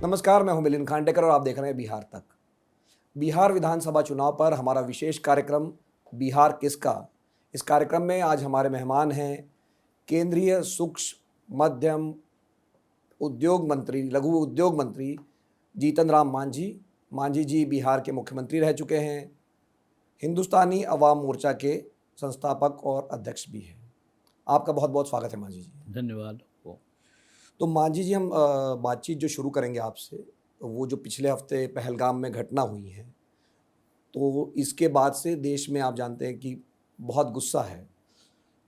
नमस्कार, मैं हूं मिलिंद खांडेकर और आप देख रहे हैं बिहार तक। बिहार विधानसभा चुनाव पर हमारा विशेष कार्यक्रम बिहार किसका। इस कार्यक्रम में आज हमारे मेहमान हैं केंद्रीय सूक्ष्म मध्यम उद्योग मंत्री, लघु उद्योग मंत्री जीतन राम मांझी। मांझी जी बिहार के मुख्यमंत्री रह चुके हैं, हिंदुस्तानी अवाम मोर्चा के संस्थापक और अध्यक्ष भी हैं। आपका बहुत बहुत स्वागत है मांझी जी। धन्यवाद आपको। तो मांझी जी, हम बातचीत जो शुरू करेंगे आपसे, वो जो पिछले हफ्ते पहलगाम में घटना हुई है, तो इसके बाद से देश में आप जानते हैं कि बहुत गुस्सा है।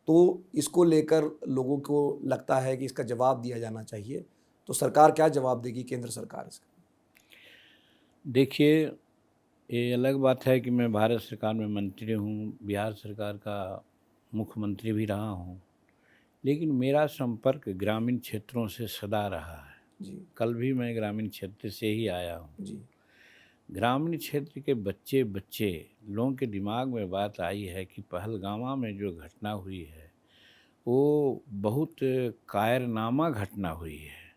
तो इसको लेकर लोगों को लगता है कि इसका जवाब दिया जाना चाहिए। तो सरकार क्या जवाब देगी, केंद्र सरकार इसका? देखिए, ये अलग बात है कि मैं भारत सरकार में मंत्री हूँ, बिहार सरकार का मुख्यमंत्री भी रहा हूँ, लेकिन मेरा संपर्क ग्रामीण क्षेत्रों से सदा रहा है। जी कल भी मैं ग्रामीण क्षेत्र से ही आया हूँ। जी ग्रामीण क्षेत्र के बच्चे बच्चे लोगों के दिमाग में बात आई है कि पहलगामा में जो घटना हुई है, वो बहुत कायरनामा घटना हुई है।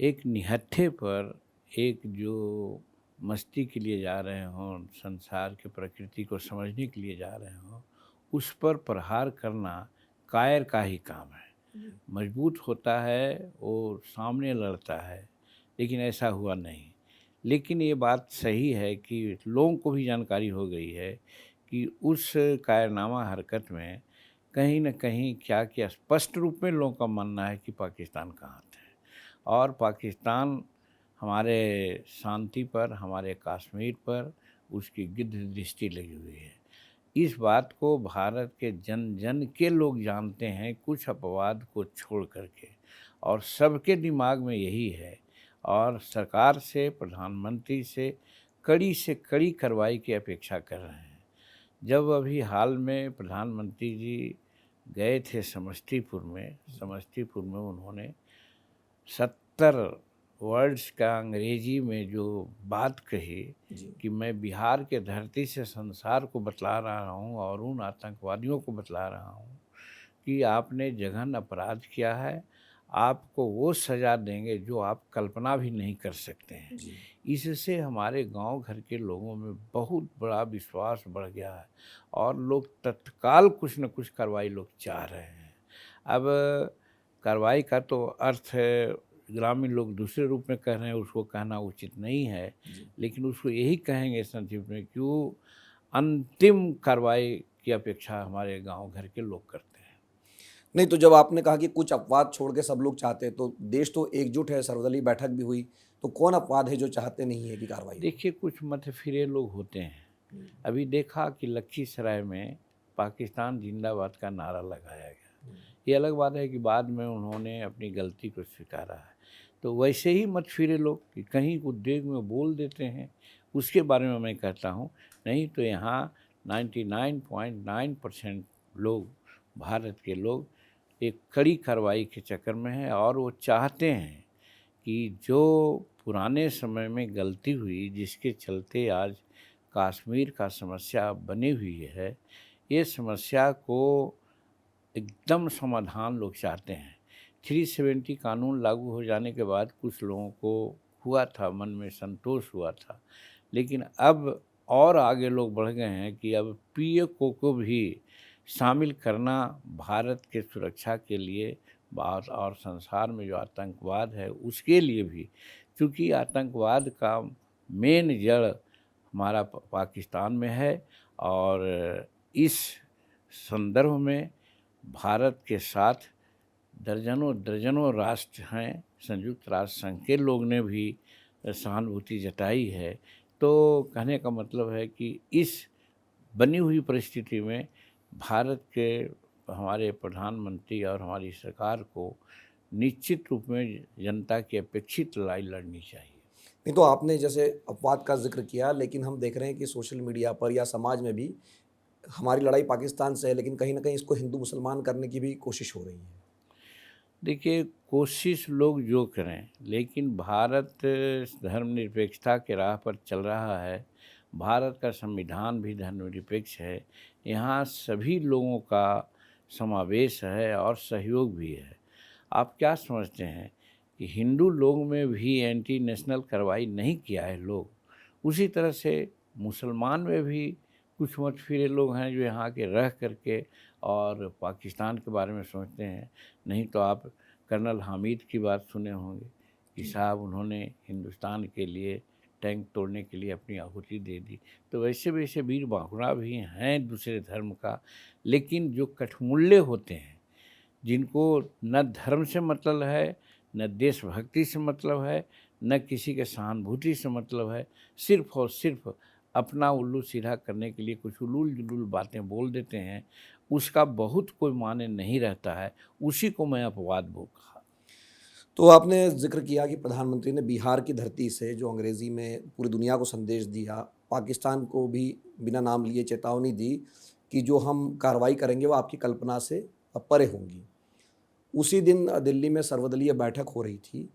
एक निहत्थे पर एक जो मस्ती के लिए जा रहे हों, संसार के प्रकृति को समझने के लिए जा रहे हों, उस पर प्रहार करना कायर का ही काम है। जी मजबूत होता है, वो सामने लड़ता है, लेकिन ऐसा हुआ नहीं। लेकिन ये बात सही है कि लोगों को भी जानकारी हो गई है कि उस कायरनामा हरकत में कहीं न कहीं क्या किया, स्पष्ट रूप में लोगों का मानना है कि पाकिस्तान का हाथ है और पाकिस्तान हमारे शांति पर, हमारे कश्मीर पर उसकी गिद्ध दृष्टि लगी हुई है। इस बात को भारत के जन जन के लोग जानते हैं, कुछ अपवाद को छोड़ करके, और सबके दिमाग में यही है। और सरकार से, प्रधानमंत्री से कड़ी कार्रवाई की अपेक्षा कर रहे हैं। जब अभी हाल में प्रधानमंत्री जी गए थे समस्तीपुर में उन्होंने 70 वर्ड्स का अंग्रेजी में जो बात कही जी कि मैं बिहार के धरती से संसार को बतला रहा हूँ और उन आतंकवादियों को बतला रहा हूँ कि आपने जघन अपराध किया है, आपको वो सज़ा देंगे जो आप कल्पना भी नहीं कर सकते हैं। जी इससे हमारे गांव घर के लोगों में बहुत बड़ा विश्वास बढ़ गया है और लोग तत्काल कुछ न कुछ कार्रवाई लोग चाह रहे हैं। अब कार्रवाई का तो अर्थ है, ग्रामीण लोग दूसरे रूप में कह रहे हैं, उसको कहना उचित नहीं है, जी लेकिन उसको यही कहेंगे संक्षिप्त में कि वो अंतिम कार्रवाई की अपेक्षा हमारे गांव घर के लोग करते हैं। नहीं, तो जब आपने कहा कि कुछ अपवाद छोड़ के सब लोग चाहते हैं, तो देश तो एकजुट है, सर्वदलीय बैठक भी हुई, तो कौन अपवाद है जो चाहते नहीं है कि कार्रवाई हो? देखिए, कुछ मतफिरे लोग होते हैं। हम्म, अभी देखा कि लखीसराय में पाकिस्तान जिंदाबाद का नारा लगाया गया। हम्म, ये अलग बात है कि बाद में उन्होंने अपनी गलती को स्वीकारा है। तो वैसे ही मत फिरे लोग कि कहीं उद्वेग में बोल देते हैं, उसके बारे में मैं कहता हूँ, नहीं तो यहाँ 99.9% लोग, भारत के लोग एक कड़ी कार्रवाई के चक्कर में हैं और वो चाहते हैं कि जो पुराने समय में गलती हुई, जिसके चलते आज कश्मीर का समस्या बनी हुई है, ये समस्या को एकदम समाधान लोग चाहते हैं। 370 कानून लागू हो जाने के बाद कुछ लोगों को हुआ था, मन में संतोष हुआ था, लेकिन अब और आगे लोग बढ़ गए हैं कि अब पीएफओ को भी शामिल करना भारत के सुरक्षा के लिए बात, और संसार में जो आतंकवाद है उसके लिए भी, क्योंकि आतंकवाद का मेन जड़ हमारा पाकिस्तान में है। और इस संदर्भ में भारत के साथ दर्जनों दर्जनों राष्ट्र हैं, संयुक्त राष्ट्र संघ के लोग ने भी सहानुभूति जताई है। तो कहने का मतलब है कि इस बनी हुई परिस्थिति में भारत के, हमारे प्रधानमंत्री और हमारी सरकार को निश्चित रूप में जनता की अपेक्षित लड़ाई लड़नी चाहिए। नहीं, तो आपने जैसे अपवाद का ज़िक्र किया, लेकिन हम देख रहे हैं कि सोशल मीडिया पर या समाज में भी हमारी लड़ाई पाकिस्तान से है, लेकिन कहीं न कहीं इसको हिंदू-मुसलमान करने की भी कोशिश हो रही है। देखिए, कोशिश लोग जो करें, लेकिन भारत धर्मनिरपेक्षता के राह पर चल रहा है। भारत का संविधान भी धर्मनिरपेक्ष है। यहाँ सभी लोगों का समावेश है और सहयोग भी है। आप क्या समझते हैं कि हिंदू लोग में भी एंटी नेशनल कार्रवाई नहीं किया है लोग, उसी तरह से मुसलमान में भी कुछ मतफिरे लोग हैं जो यहाँ के रह करके और पाकिस्तान के बारे में सोचते हैं। नहीं तो आप कर्नल हामिद की बात सुने होंगे कि साहब उन्होंने हिंदुस्तान के लिए टैंक तोड़ने के लिए अपनी आहुति दे दी। तो वैसे वैसे वीर बांकुड़ा भी हैं दूसरे धर्म का, लेकिन जो कठमुल्ले होते हैं, जिनको न धर्म से मतलब है, न देशभक्ति से मतलब है, न किसी के सहानुभूति से मतलब है, सिर्फ़ और सिर्फ़ अपना उल्लू सीधा करने के लिए कुछ उलूल-जुलूल बातें बोल देते हैं, उसका बहुत कोई माने नहीं रहता है, उसी को मैं अपवाद कहा। तो आपने ज़िक्र किया कि प्रधानमंत्री ने बिहार की धरती से जो अंग्रेज़ी में पूरी दुनिया को संदेश दिया, पाकिस्तान को भी बिना नाम लिए चेतावनी दी कि जो हम कार्रवाई करेंगे वो आपकी कल्पना से परे होंगी। उसी दिन दिल्ली में सर्वदलीय बैठक हो रही थी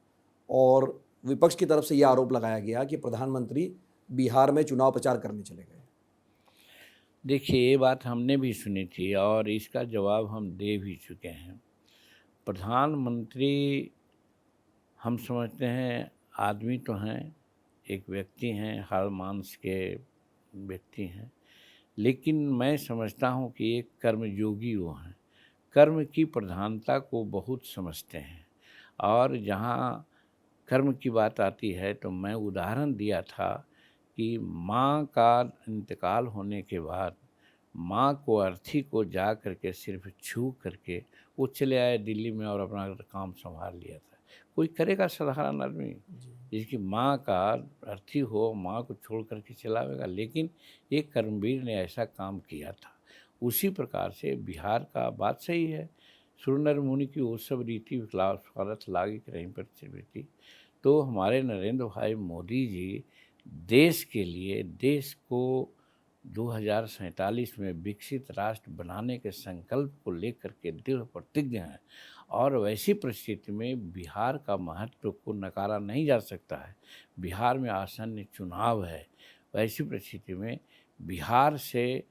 और विपक्ष की तरफ से ये आरोप लगाया गया कि प्रधानमंत्री बिहार में चुनाव प्रचार करने चले गए। देखिए, ये बात हमने भी सुनी थी और इसका जवाब हम दे भी चुके हैं। प्रधानमंत्री हम समझते हैं आदमी तो हैं, एक व्यक्ति हैं, हाड़ मांस के व्यक्ति हैं, लेकिन मैं समझता हूँ कि एक कर्मयोगी वो हैं। कर्म की प्रधानता को बहुत समझते हैं और जहाँ कर्म की बात आती है तो मैं उदाहरण दिया था कि माँ का इंतकाल होने के बाद माँ को अर्थी को जा करके सिर्फ छू करके वो चले आए दिल्ली में और अपना काम संभाल लिया था। कोई करेगा साधारण आदमी जिसकी माँ का अर्थी हो, माँ को छोड़ करके चलावेगा, लेकिन एक कर्मवीर ने ऐसा काम किया था। उसी प्रकार से बिहार का बात सही है, सुर नर मुनि की वो सब रीति स्वारथ लागी रही पर रीति। तो हमारे नरेंद्र भाई मोदी जी देश के लिए, देश को 2047 में विकसित राष्ट्र बनाने के संकल्प को लेकर के दृढ़ प्रतिज्ञ हैं और वैसी परिस्थिति में बिहार का महत्व को नकारा नहीं जा सकता है। बिहार में आसन्न चुनाव है, वैसी परिस्थिति में बिहार से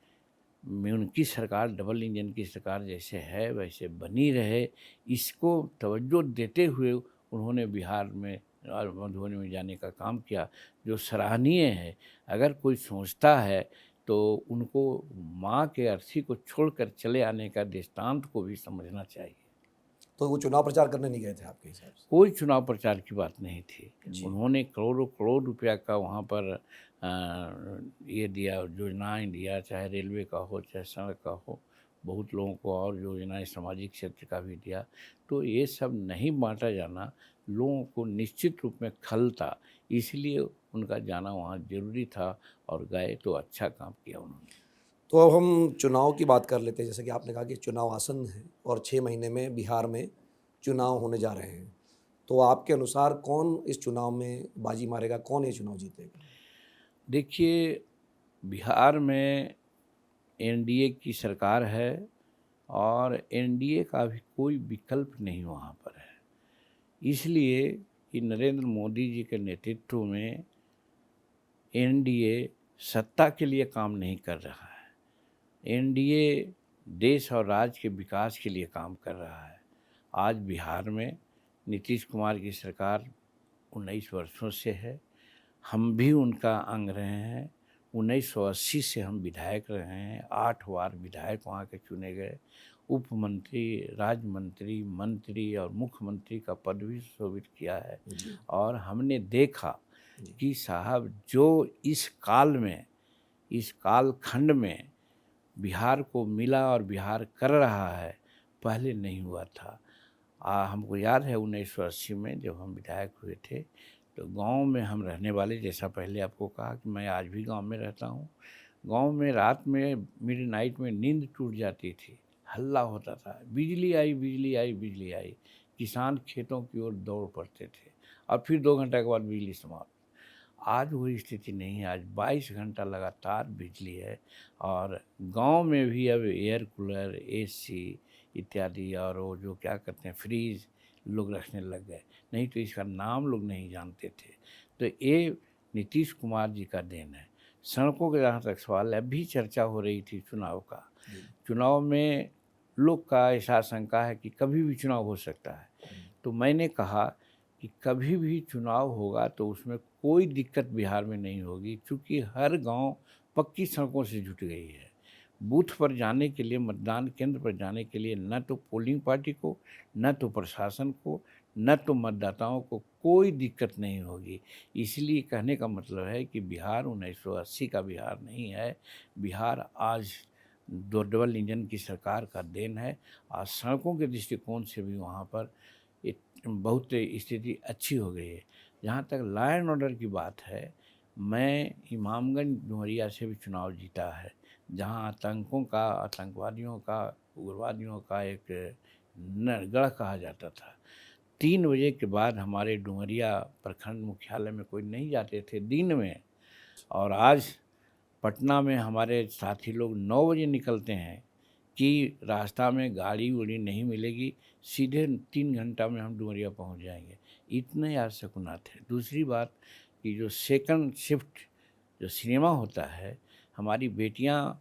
में उनकी सरकार डबल इंजन की सरकार जैसे है वैसे बनी रहे, इसको तवज्जो देते हुए उन्होंने बिहार में और मधुबनी में जाने का काम किया, जो सराहनीय है। अगर कोई सोचता है तो उनको माँ के अर्थी को छोड़कर चले आने का दृष्टांत को भी समझना चाहिए। तो वो चुनाव प्रचार करने नहीं गए थे आपके हिसाब से? कोई चुनाव प्रचार की बात नहीं थी। जी। उन्होंने करोड़ों करोड़ रुपया का वहाँ पर ये दिया, योजनाएँ दिया, चाहे रेलवे का हो, चाहे सड़क का हो, बहुत लोगों को और योजनाएँ सामाजिक क्षेत्र का भी दिया। तो ये सब नहीं बाँटा जाना लोगों को निश्चित रूप में खल था, इसलिए उनका जाना वहाँ ज़रूरी था और गए तो अच्छा काम किया उन्होंने। तो अब हम चुनाव की बात कर लेते हैं। जैसे कि आपने कहा कि चुनाव आसन्न है और 6 महीने में बिहार में चुनाव होने जा रहे हैं। तो आपके अनुसार कौन इस चुनाव में बाजी मारेगा? कौन ये चुनाव जीतेगा? देखिए, बिहार में एनडीए की सरकार है और एनडीए का भी कोई विकल्प नहीं वहाँ पर है। इसलिए कि नरेंद्र मोदी जी के नेतृत्व में एनडीए सत्ता के लिए काम नहीं कर रहा है। एनडीए देश और राज्य के विकास के लिए काम कर रहा है। आज बिहार में नीतीश कुमार की सरकार 19 वर्षों से है, हम भी उनका अंग रहे हैं। 1980 से हम विधायक रहे हैं, 8 बार विधायक वहाँ के चुने गए। उप मंत्री, राज्य मंत्री, मंत्री और मुख्यमंत्री का पद भी शोभित किया है और हमने देखा कि साहब जो इस काल में, इस कालखंड में बिहार को मिला और बिहार कर रहा है, पहले नहीं हुआ था। हमको याद है 1980 में जब हम विधायक हुए थे तो गांव में हम रहने वाले, जैसा पहले आपको कहा कि मैं आज भी गांव में रहता हूं। गांव में रात में मिडनाइट में नींद टूट जाती थी, हल्ला होता था, बिजली आई बिजली आई बिजली आई। किसान खेतों की ओर दौड़ पड़ते थे और फिर 2 घंटे के बाद बिजली समाप्त। आज वही स्थिति नहीं है, आज 22 घंटा लगातार बिजली है और गांव में भी अब एयर कूलर, एसी इत्यादि और वो जो क्या कहते हैं फ्रीज लोग रखने लग गए, नहीं तो इसका नाम लोग नहीं जानते थे। तो ये नीतीश कुमार जी का देन है। सड़कों के जहाँ तक सवाल है, अभी चर्चा हो रही थी चुनाव का। चुनाव में लोग का ऐसा आशंका है कि कभी भी चुनाव हो सकता है। तो मैंने कहा कि कभी भी चुनाव होगा तो उसमें कोई दिक्कत बिहार में नहीं होगी, क्योंकि हर गांव पक्की सड़कों से जुट गई है। बूथ पर जाने के लिए, मतदान केंद्र पर जाने के लिए न तो पोलिंग पार्टी को, न तो प्रशासन को, न तो मतदाताओं को कोई दिक्कत नहीं होगी। इसलिए कहने का मतलब है कि बिहार 1980 का बिहार नहीं है। बिहार आज दो डबल इंजन की सरकार का देन है। आज सड़कों के दृष्टिकोण से भी वहाँ पर बहुत स्थिति अच्छी हो गई है। जहाँ तक लॉ एंड ऑर्डर की बात है, मैं इमामगंज डुमरिया से भी चुनाव जीता है, जहाँ आतंकवादियों का, उग्रवादियों का एक गढ़ कहा जाता था। 3 बजे के बाद हमारे डुमरिया प्रखंड मुख्यालय में कोई नहीं जाते थे दिन में, और आज पटना में हमारे साथी लोग 9 बजे निकलते हैं कि रास्ता में गाड़ी उड़ी नहीं मिलेगी, सीधे 3 घंटा में हम डुमरिया पहुंच जाएंगे। इतने यार शकुनात है। दूसरी बात कि जो सेकंड शिफ्ट जो सिनेमा होता है, हमारी बेटियां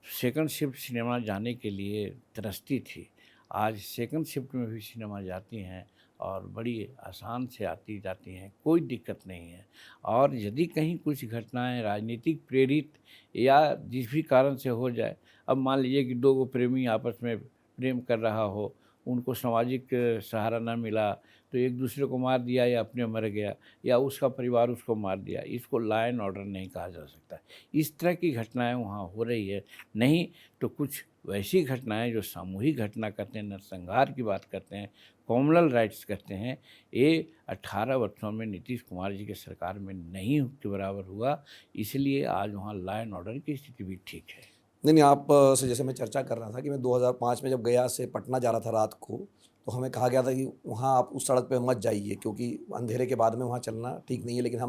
सेकंड शिफ्ट सिनेमा जाने के लिए तरसती थी। आज सेकंड शिफ्ट में भी सिनेमा जाती हैं और बड़ी आसान से आती जाती हैं, कोई दिक्कत नहीं है। और यदि कहीं कुछ घटनाएं राजनीतिक प्रेरित या जिस भी कारण से हो जाए, अब मान लीजिए कि दो प्रेमी आपस में प्रेम कर रहा हो, उनको सामाजिक सहारा न मिला तो एक दूसरे को मार दिया या अपने मर गया, या उसका परिवार उसको मार दिया, इसको लॉ एंड ऑर्डर नहीं कहा जा सकता। इस तरह की घटनाएं वहाँ हो रही है। नहीं तो कुछ वैसी घटनाएं जो सामूहिक घटना करते हैं, नरसंहार की बात करते हैं, कॉमनल राइट्स करते हैं, ये 18 वर्षों में नीतीश कुमार जी के सरकार में नहीं के बराबर हुआ। इसलिए आज वहाँ लॉ एंड ऑर्डर की स्थिति भी ठीक है। नहीं, आप से जैसे मैं चर्चा कर रहा था कि मैं 2005 में जब गया से पटना जा रहा था रात को, तो हमें कहा गया था कि वहाँ आप उस सड़क पे मत जाइए क्योंकि अंधेरे के बाद में वहाँ चलना ठीक नहीं है। लेकिन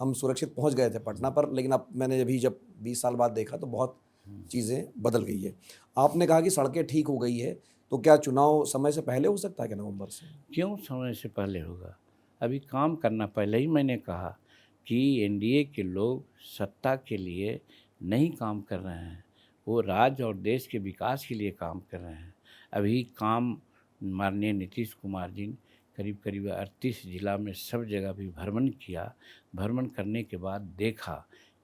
हम सुरक्षित पहुँच गए थे पटना पर। लेकिन अब मैंने अभी जब 20 साल बाद देखा तो बहुत चीज़ें बदल गई है। आपने कहा कि सड़कें ठीक हो गई है, तो क्या चुनाव समय से पहले हो सकता है क्या नवंबर से? क्यों समय से पहले होगा? अभी काम करना, पहले ही मैंने कहा कि एनडीए के लोग सत्ता के लिए नहीं काम कर रहे हैं, वो राज्य और देश के विकास के लिए काम कर रहे हैं। अभी काम माननीय नीतीश कुमार जी करीब करीब 38 जिला में सब जगह भी भ्रमण किया। भ्रमण करने के बाद देखा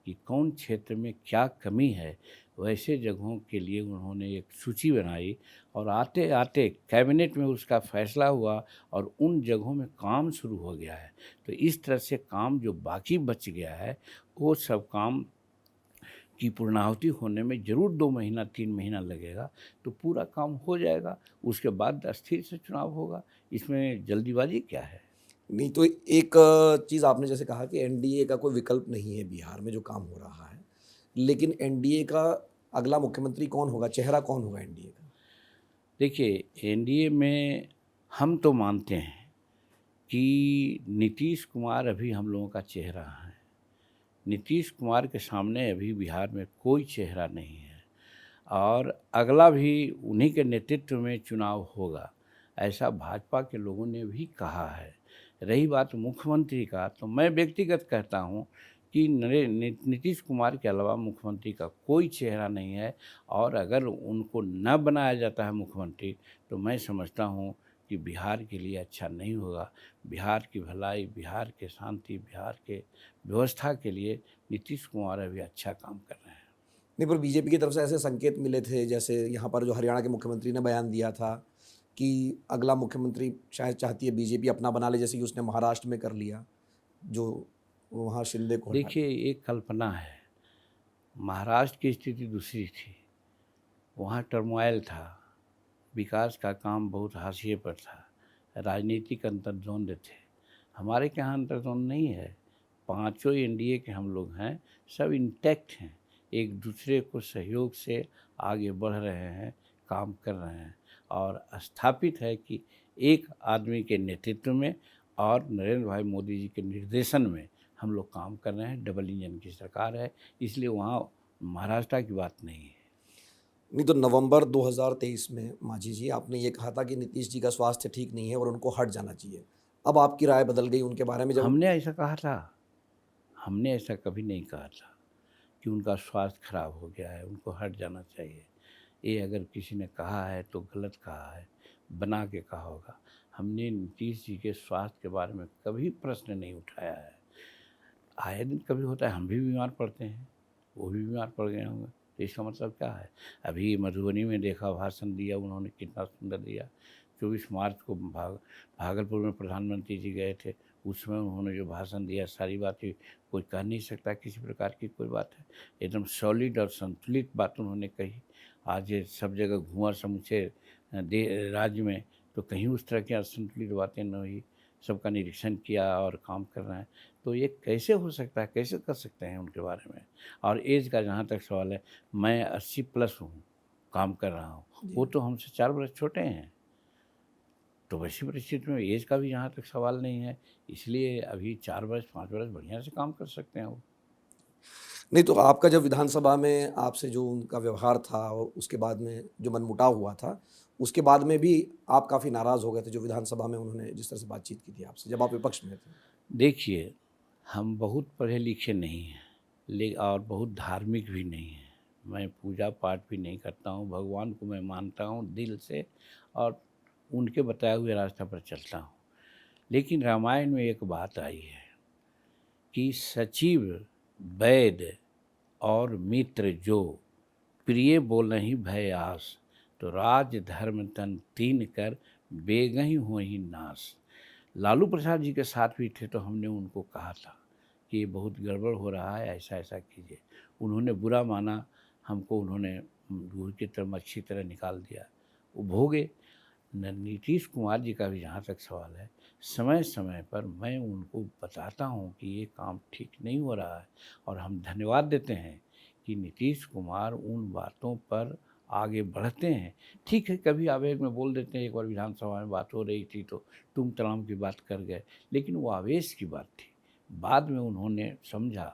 कि कौन क्षेत्र में क्या कमी है, वैसे जगहों के लिए उन्होंने एक सूची बनाई और आते आते कैबिनेट में उसका फैसला हुआ और उन जगहों में काम शुरू हो गया है। तो इस तरह से काम जो बाकी बच गया है, वो सब काम की पूर्णाहुति होने में ज़रूर 2 महीना 3 महीना लगेगा, तो पूरा काम हो जाएगा। उसके बाद स्थिर से चुनाव होगा। इसमें जल्दीबाजी क्या है? नहीं, तो एक चीज़ आपने जैसे कहा कि एनडीए का कोई विकल्प नहीं है बिहार में जो काम हो रहा है। लेकिन एनडीए का अगला मुख्यमंत्री कौन होगा? चेहरा कौन होगा एनडीए का? देखिए, एनडीए में हम तो मानते हैं कि नीतीश कुमार अभी हम लोगों का चेहरा है। नीतीश कुमार के सामने अभी बिहार में कोई चेहरा नहीं है और अगला भी उन्हीं के नेतृत्व में चुनाव होगा, ऐसा भाजपा के लोगों ने भी कहा है। रही बात मुख्यमंत्री का, तो मैं व्यक्तिगत कहता हूं कि नीतीश कुमार के अलावा मुख्यमंत्री का कोई चेहरा नहीं है, और अगर उनको न बनाया जाता है मुख्यमंत्री तो मैं समझता हूं कि बिहार के लिए अच्छा नहीं होगा। बिहार की भलाई, बिहार के शांति, बिहार के व्यवस्था के लिए नीतीश कुमार अभी अच्छा काम कर रहे हैं। नहीं, पर बीजेपी की तरफ से ऐसे संकेत मिले थे, जैसे यहाँ पर जो हरियाणा के मुख्यमंत्री ने बयान दिया था कि अगला मुख्यमंत्री शायद चाहती है बीजेपी अपना बना ले, जैसे कि उसने महाराष्ट्र में कर लिया, जो वहाँ शिंदे को हटा देखिए, एक कल्पना है। महाराष्ट्र की स्थिति दूसरी थी, वहाँ टर्मोइल था, विकास का काम बहुत हाशिए पर था, राजनीतिक अंतर्द्वंद थे। हमारे के यहाँ अंतर्द्वंद नहीं है। पांचों एनडीए के हम लोग हैं, सब इंटैक्ट हैं, एक दूसरे को सहयोग से आगे बढ़ रहे हैं, काम कर रहे हैं, और स्थापित है कि एक आदमी के नेतृत्व में और नरेंद्र भाई मोदी जी के निर्देशन में हम लोग काम कर रहे हैं। डबल इंजन की सरकार है, इसलिए वहाँ महाराष्ट्र की बात नहीं है। नहीं, तो नवंबर 2023 में मांझी जी आपने ये कहा था कि नीतीश जी का स्वास्थ्य ठीक नहीं है और उनको हट जाना चाहिए। अब आपकी राय बदल गई उनके बारे में, जब हमने ऐसा कहा था? हमने ऐसा कभी नहीं कहा था कि उनका स्वास्थ्य खराब हो गया है, उनको हट जाना चाहिए। ये अगर किसी ने कहा है तो गलत कहा है, बना के कहा होगा। हमने नीतीश जी के स्वास्थ्य के बारे में कभी प्रश्न नहीं उठाया है। आए दिन कभी होता है, हम भी बीमार पड़ते हैं, वो भी बीमार पड़ गए होंगे, तो इसका मतलब क्या है? अभी मधुबनी में देखा, भाषण दिया उन्होंने, कितना सुंदर दिया। 24 मार्च को भागलपुर में प्रधानमंत्री जी गए थे, उसमें उन्होंने जो भाषण दिया, सारी बातें कोई कह नहीं सकता किसी प्रकार की कोई बात है। एकदम सॉलिड और संतुलित बात उन्होंने कही। आज ये सब जगह घुमा समूचे राज्य में, तो कहीं उस तरह की असंतुलित बातें न हुई। सबका निरीक्षण किया और काम कर रहे हैं। तो ये कैसे हो सकता है, कैसे कर सकते हैं उनके बारे में? और एज का जहाँ तक सवाल है, मैं 80 प्लस हूँ, काम कर रहा हूँ, वो तो हमसे 4 वर्ष छोटे हैं। तो वैसी परिस्थिति में एज का भी जहाँ तक सवाल नहीं है, इसलिए अभी 4 वर्ष 5 वर्ष बढ़िया से काम कर सकते हैं वो। नहीं, तो आपका जब विधानसभा में आपसे जो उनका व्यवहार था और उसके बाद में जो मनमुटाव हुआ था, उसके बाद में भी आप काफ़ी नाराज़ हो गए थे, जो विधानसभा में उन्होंने जिस तरह से बातचीत की थी आपसे, जब आप विपक्ष में थे? देखिए, हम बहुत पढ़े लिखे नहीं हैं, और बहुत धार्मिक भी नहीं हैं। मैं पूजा पाठ भी नहीं करता हूँ, भगवान को मैं मानता हूँ दिल से और उनके बताए हुए रास्ते पर चलता हूँ। लेकिन रामायण में एक बात आई है कि सचिव, वैद्य और मित्र जो, प्रिय बोलहि भय आस, तो राज धर्म तन तीन कर बेगहि होहि नाश। लालू प्रसाद जी के साथ भी थे, तो हमने उनको कहा था कि ये बहुत गड़बड़ हो रहा है, ऐसा ऐसा कीजिए। उन्होंने बुरा माना, हमको उन्होंने दूर की तरफ अच्छी तरह निकाल दिया, वो भोगे। नीतीश कुमार जी का भी जहाँ तक सवाल है, समय समय पर मैं उनको बताता हूँ कि ये काम ठीक नहीं हो रहा है, और हम धन्यवाद देते हैं कि नीतीश कुमार उन बातों पर आगे बढ़ते हैं। ठीक है, कभी आवेग में बोल देते हैं। एक बार विधानसभा में बात हो रही थी तो तुम तमाम की बात कर गए, लेकिन वो आवेश की बात थी। बाद में उन्होंने समझा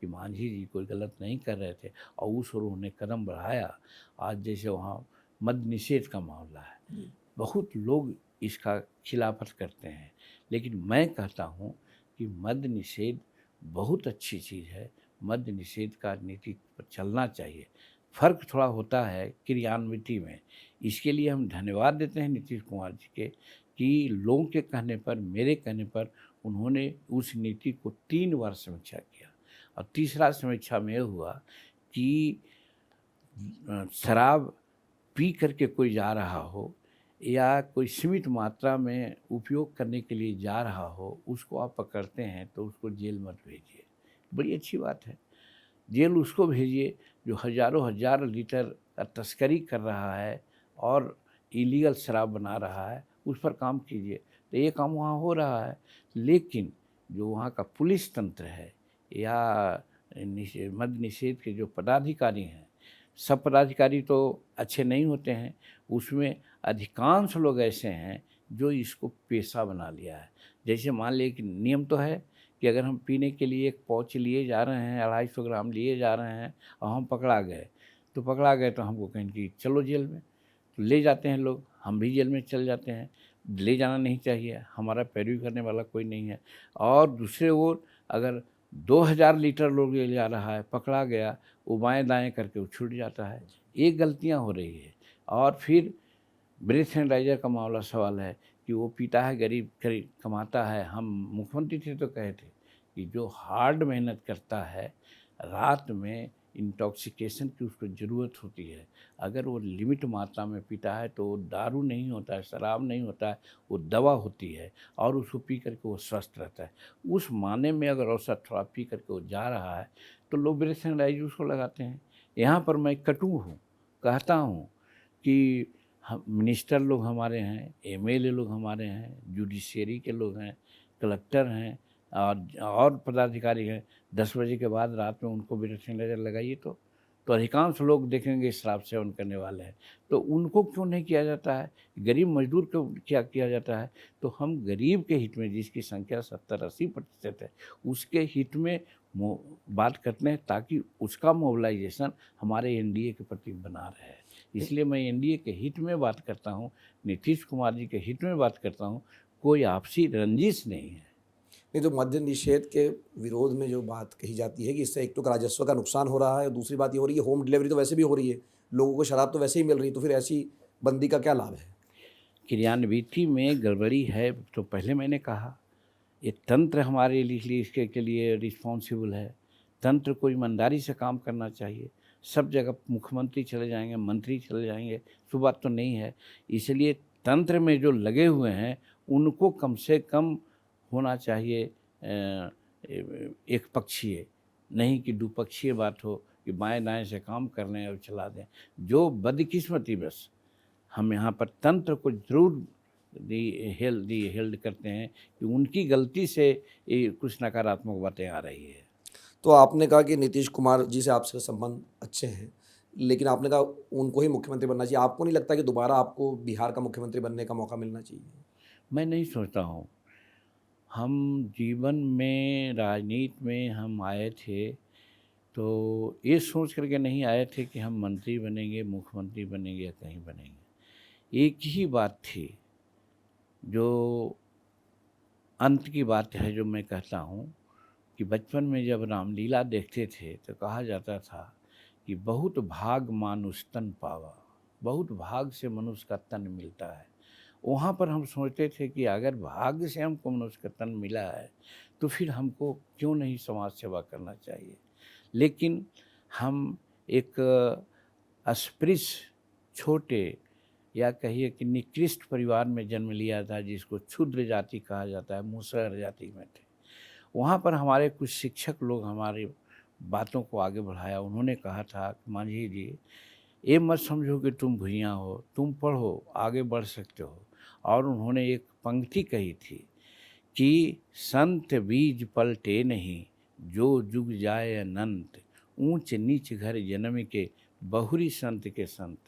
कि मांझी जी कोई गलत नहीं कर रहे थे, और उस ओर उन्होंने कदम बढ़ाया। आज जैसे वहाँ मद्य निषेध का मामला है, बहुत लोग इसका खिलाफत करते हैं, लेकिन मैं कहता हूँ कि मद्य निषेध बहुत अच्छी चीज़ है। मद्य निषेध का नीति पर चलना चाहिए। फ़र्क थोड़ा होता है क्रियान्विति में। इसके लिए हम धन्यवाद देते हैं नीतीश कुमार जी के कि लोगों के कहने पर, मेरे कहने पर उन्होंने उस नीति को 3 बार समीक्षा किया, और तीसरा समीक्षा में यह हुआ कि शराब पी करके कोई जा रहा हो या कोई सीमित मात्रा में उपयोग करने के लिए जा रहा हो, उसको आप पकड़ते हैं तो उसको जेल मत भेजिए। बड़ी अच्छी बात है। जेल उसको भेजिए जो हज़ारों हज़ार लीटर का तस्करी कर रहा है और इलीगल शराब बना रहा है, उस पर काम कीजिए। तो ये काम वहाँ हो रहा है, लेकिन जो वहाँ का पुलिस तंत्र है या मद्य निषेध के जो पदाधिकारी हैं, सब पदाधिकारी तो अच्छे नहीं होते हैं, उसमें अधिकांश लोग ऐसे हैं जो इसको पेशा बना लिया है। जैसे मान लिया कि नियम तो है कि अगर हम पीने के लिए एक पाउच लिए जा रहे हैं, 250 ग्राम लिए जा रहे हैं, और हम पकड़ा गए तो हमको कहें कि चलो जेल में, तो ले जाते हैं लोग, हम भी जेल में चल जाते हैं। ले जाना नहीं चाहिए, हमारा पैरवी करने वाला कोई नहीं है। और दूसरे ओर अगर 2000 लीटर लोग ले जा रहा है, पकड़ा गया, वो बाएँ दाएँ करके वो छूट जाता है। ये गलतियाँ हो रही है। और फिर ब्रेथ सैनिटाइज़र का मामला सवाल है कि वो पीता है, गरीब गरीब कमाता है। हम मुख्यमंत्री थे तो कहे थे कि जो हार्ड मेहनत करता है, रात में इंटॉक्सिकेशन की उसको ज़रूरत होती है, अगर वो लिमिट मात्रा में पीता है तो वो दारू नहीं होता है, शराब नहीं होता है, वो दवा होती है, और उसको पी करके वो स्वस्थ रहता है। उस माने में अगर औसत थोड़ा पी करके वो जा रहा है तो लोग ब्रेथ सैनिटाइज़र उसको लगाते हैं। यहाँ पर मैं कटु हूँ, कहता हूँ कि हम मिनिस्टर लोग हमारे हैं, एमएलए लोग हमारे हैं, जुडिशरी के लोग हैं, कलेक्टर हैं, और पदाधिकारी हैं। 10 बजे के बाद रात में उनको ब्रेथ सैनिटाइज़र लगाइए तो अधिकांश लोग देखेंगे शराब सेवन करने वाले हैं। तो उनको क्यों नहीं किया जाता है? गरीब मजदूर को क्या किया जाता है? तो हम गरीब के हित में, जिसकी संख्या 70-80% है, उसके हित में बात करते हैं, ताकि उसका मोबिलाइजेशन हमारे एनडीए के प्रति बना रहे। इसलिए मैं एनडीए के हित में बात करता हूँ, नीतीश कुमार जी के हित में बात करता हूँ, कोई आपसी रंजिश नहीं है। नहीं, तो मद्य निषेध के विरोध में जो बात कही जाती है कि इससे एक तो राजस्व का नुकसान हो रहा है, और दूसरी बात ये हो रही है होम डिलीवरी तो वैसे भी हो रही है, लोगों को शराब तो वैसे ही मिल रही है, तो फिर ऐसी बंदी का क्या लाभ है? क्रियान्विति में गड़बड़ी है तो पहले मैंने कहा, एक तंत्र हमारे लिए इसके के लिए रिस्पॉन्सिबल है। तंत्र को ईमानदारी से काम करना चाहिए। सब जगह मुख्यमंत्री चले जाएंगे, मंत्री चले जाएंगे, सो बात तो नहीं है। इसलिए तंत्र में जो लगे हुए हैं उनको कम से कम होना चाहिए एक पक्षीय, नहीं कि दुपक्षीय बात हो कि बाएं दाएं से काम कर लें और चला दें। जो बदकिस्मती बस हम यहाँ पर तंत्र को जरूर हेल्ड करते हैं कि उनकी गलती से ये कुछ नकारात्मक बातें आ रही है। तो आपने कहा कि नीतीश कुमार जी से आपसे संबंध अच्छे हैं, लेकिन आपने कहा उनको ही मुख्यमंत्री बनना चाहिए। आपको नहीं लगता कि दोबारा आपको बिहार का मुख्यमंत्री बनने का मौका मिलना चाहिए? मैं नहीं सोचता हूँ। हम जीवन में, राजनीति में हम आए थे तो ये सोच करके नहीं आए थे कि हम मंत्री बनेंगे, मुख्यमंत्री बनेंगे या कहीं बनेंगे। एक ही बात थी, जो अंत की बात है, जो मैं कहता हूँ कि बचपन में जब रामलीला देखते थे तो कहा जाता था कि बहुत भाग मानुष तन पावा, बहुत भाग से मनुष्य का तन मिलता है। वहाँ पर हम सोचते थे कि अगर भाग्य से हमको मनुष्य का तन मिला है तो फिर हमको क्यों नहीं समाज सेवा करना चाहिए। लेकिन हम एक अस्पृश्य, छोटे या कहिए कि निकृष्ट परिवार में जन्म लिया था, जिसको क्षुद्र जाति कहा जाता है, मुसहर जाति में थे। वहाँ पर हमारे कुछ शिक्षक लोग हमारी बातों को आगे बढ़ाया। उन्होंने कहा था कि मांझी जी, ये मत समझो कि तुम भुइयाँ हो, तुम पढ़ो, आगे बढ़ सकते हो। और उन्होंने एक पंक्ति कही थी कि संत बीज पलटे नहीं, जो जुग जाए अनंत, ऊंच नीच घर जन्म के, बहुरी संत के संत।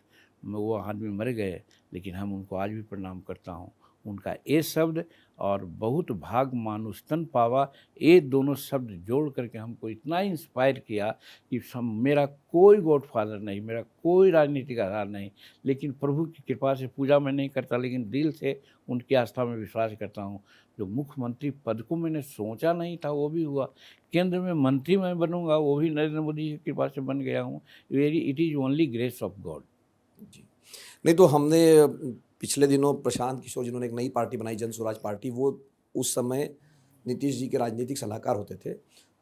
वो आदमी मर गए, लेकिन हम उनको आज भी प्रणाम करता हूँ। उनका ये शब्द और बहुत भाग मानुष तन पावा, ये दोनों शब्द जोड़ करके हमको इतना इंस्पायर किया कि मेरा कोई गॉडफादर नहीं, मेरा कोई राजनीतिक आधार नहीं, लेकिन प्रभु की कृपा से पूजा मैं नहीं करता, लेकिन दिल से उनकी आस्था में विश्वास करता हूँ। जो मुख्यमंत्री पद को मैंने सोचा नहीं था वो भी हुआ, केंद्र में मंत्री मैं बनूंगा वो भी नरेंद्र मोदी की कृपा से बन गया हूँ। It is only grace of God. जी। नहीं तो हमने पिछले दिनों प्रशांत किशोर जिन्होंने एक नई पार्टी बनाई, जन स्वराज पार्टी, वो उस समय नीतीश जी के राजनीतिक सलाहकार होते थे।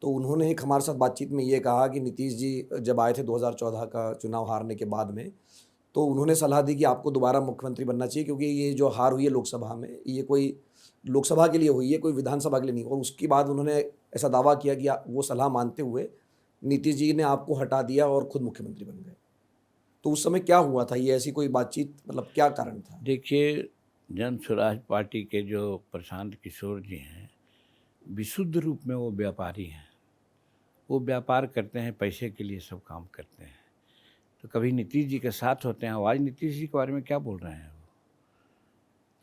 तो उन्होंने एक हमारे साथ बातचीत में ये कहा कि नीतीश जी जब आए थे 2014 का चुनाव हारने के बाद में, तो उन्होंने सलाह दी कि आपको दोबारा मुख्यमंत्री बनना चाहिए, क्योंकि ये जो हार हुई है लोकसभा में, ये कोई लोकसभा के लिए हुई है, कोई विधानसभा के लिए नहीं। और उसके बाद उन्होंने ऐसा दावा किया कि वो सलाह मानते हुए नीतीश जी ने आपको हटा दिया और खुद मुख्यमंत्री बन गए। तो उस समय क्या हुआ था? ये ऐसी कोई बातचीत, मतलब क्या कारण था? देखिए, जन स्वराज पार्टी के जो प्रशांत किशोर जी हैं, विशुद्ध रूप में वो व्यापारी हैं। वो व्यापार करते हैं, पैसे के लिए सब काम करते हैं। तो कभी नीतीश जी के साथ होते हैं। आज नीतीश जी के बारे में क्या बोल रहे हैं वो,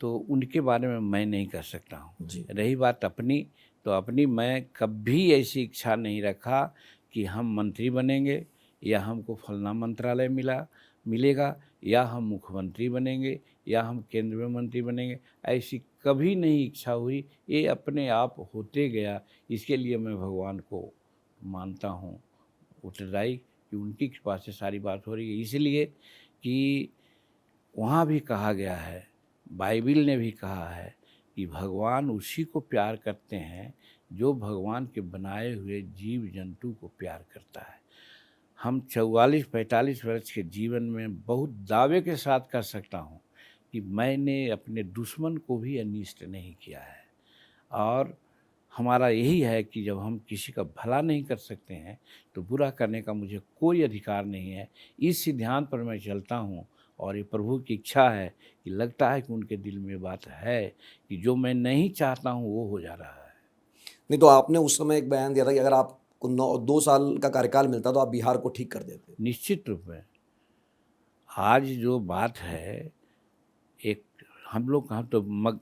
तो उनके बारे में मैं नहीं कह सकता हूँ। जी। रही बात अपनी, तो अपनी मैं कभी ऐसी इच्छा नहीं रखा कि हम मंत्री बनेंगे या हमको फलना मंत्रालय मिलेगा या हम मुख्यमंत्री बनेंगे या हम केंद्र में मंत्री बनेंगे। ऐसी कभी नहीं इच्छा हुई, ये अपने आप होते गया। इसके लिए मैं भगवान को मानता हूँ उत्तरदायी कि उनकी कृपा से सारी बात हो रही है। इसलिए कि वहाँ भी कहा गया है, बाइबिल ने भी कहा है कि भगवान उसी को प्यार करते हैं जो भगवान के बनाए हुए जीव जंतु को प्यार करता है। हम 44-45 वर्ष के जीवन में बहुत दावे के साथ कर सकता हूँ कि मैंने अपने दुश्मन को भी अनिष्ट नहीं किया है। और हमारा यही है कि जब हम किसी का भला नहीं कर सकते हैं तो बुरा करने का मुझे कोई अधिकार नहीं है। इस सिद्धांत पर मैं चलता हूँ और ये प्रभु की इच्छा है कि लगता है कि उनके दिल में बात है कि जो मैं नहीं चाहता हूँ वो हो जा रहा है। नहीं तो आपने उस समय एक बयान दिया था कि अगर आपको 2 साल का कार्यकाल मिलता तो आप बिहार को ठीक कर देते। निश्चित रूप में आज जो बात है, एक हम लोग हम तो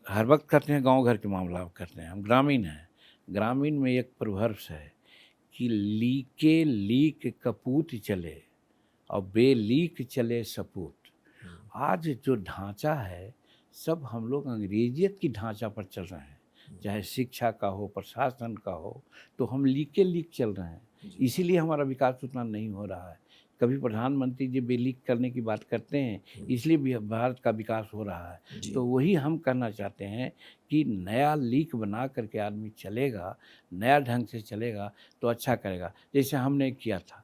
हर वक्त करते हैं, गांव घर के मामला करते हैं, हम ग्रामीण हैं। ग्रामीण में एक प्रवर्ब्स है कि लीके लीक कपूत चले और बेलीक चले सपूत। आज जो ढांचा है सब हम लोग अंग्रेजियत की ढांचा पर चल रहे हैं, चाहे शिक्षा का हो, प्रशासन का हो, तो हम लीक चल रहे हैं। इसीलिए हमारा विकास उतना नहीं हो रहा है। कभी प्रधानमंत्री जी बेलीक करने की बात करते हैं, इसलिए भी भारत का विकास हो रहा है। जी। तो वही हम करना चाहते हैं कि नया लीक बना करके आदमी चलेगा, नया ढंग से चलेगा तो अच्छा करेगा। जैसे हमने किया था,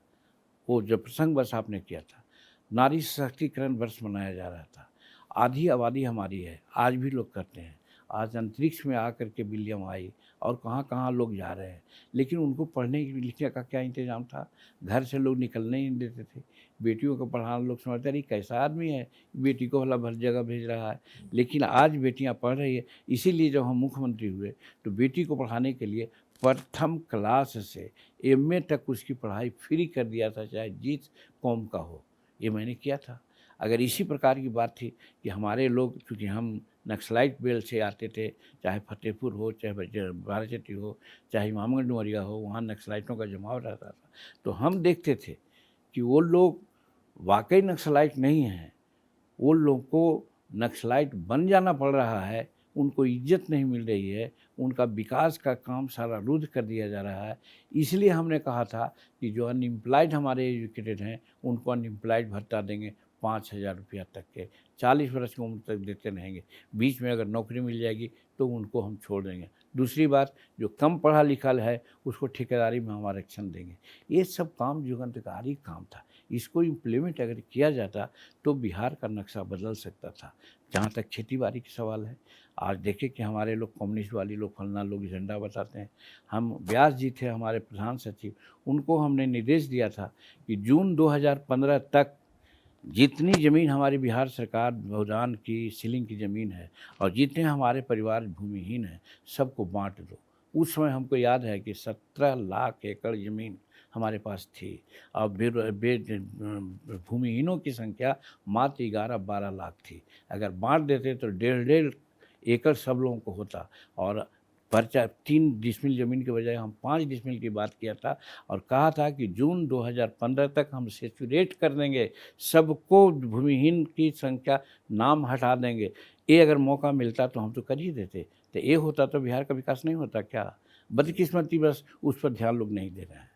वो जो प्रसंग बस आपने किया था, नारी सशक्तिकरण वर्ष मनाया जा रहा था। आधी आबादी हमारी है, आज भी लोग करते हैं। आज अंतरिक्ष में आकर के विलियम आई और कहाँ-कहाँ लोग जा रहे हैं। लेकिन उनको पढ़ने लिखने का क्या इंतज़ाम था? घर से लोग निकलने ही नहीं देते थे। बेटियों को पढ़ाना लोग समझते अरे कैसा आदमी है, बेटी को भला भर जगह भेज रहा है। लेकिन आज बेटियाँ पढ़ रही है, इसीलिए जब हम मुख्यमंत्री हुए तो बेटी को पढ़ाने के लिए प्रथम क्लास से एमए तक उसकी पढ़ाई फ्री कर दिया था, चाहे जिस कौम का हो। ये मैंने किया था। अगर इसी प्रकार की बात थी कि हमारे लोग, चूँकि हम नक्सलाइट बेल्ट से आते थे, चाहे फतेहपुर हो, चाहे बाराचट्टी हो, चाहे इमामगंज डुमरिया हो, वहाँ नक्सलाइटों का जमाव रहता था। तो हम देखते थे कि वो लोग वाक़ई नक्सलाइट नहीं हैं, वो लोग को नक्सलाइट बन जाना पड़ रहा है, उनको इज़्ज़त नहीं मिल रही है, उनका विकास का काम सारा रुद्ध कर दिया जा रहा है। इसलिए हमने कहा था कि जो अनएम्प्लॉयड हमारे एजुकेटेड हैं, उनको अनएम्प्लॉयड भत्ता देंगे 5,000 रुपया तक के, 40 वर्ष की उम्र तक देते रहेंगे। बीच में अगर नौकरी मिल जाएगी तो उनको हम छोड़ देंगे। दूसरी बात, जो कम पढ़ा लिखा है उसको ठेकेदारी में हम आरक्षण देंगे। ये सब काम युगांतकारी काम था। इसको इम्प्लीमेंट अगर किया जाता तो बिहार का नक्शा बदल सकता था। जहाँ तक खेती-बाड़ी की सवाल है, आज देखें कि हमारे लोग कम्युनिस्ट वाली लोग फलाना लोग झंडा बताते हैं। हम व्यास जी थे हमारे प्रधान सचिव, उनको हमने निर्देश दिया था कि जून 2015 तक जितनी ज़मीन हमारी बिहार सरकार भूदान की सीलिंग की ज़मीन है और जितने हमारे परिवार भूमिहीन हैं, सबको बाँट दो। उस समय हमको याद है कि 17 लाख एकड़ ज़मीन हमारे पास थी और भूमिहीनों की संख्या मात्र 11-12 लाख थी। अगर बाँट देते तो डेढ़-डेढ़ एकड़ सब लोगों को होता और पर्चा 3 डिसमिल ज़मीन के बजाय हम 5 डिसमिल की बात किया था और कहा था कि जून 2015 तक हम सैचुरेट कर देंगे, सबको भूमिहीन की संख्या नाम हटा देंगे। ये अगर मौका मिलता तो हम तो कर ही देते। तो ये होता तो बिहार का विकास नहीं होता क्या? बदकिस्मती बस उस पर ध्यान लोग नहीं दे रहे हैं।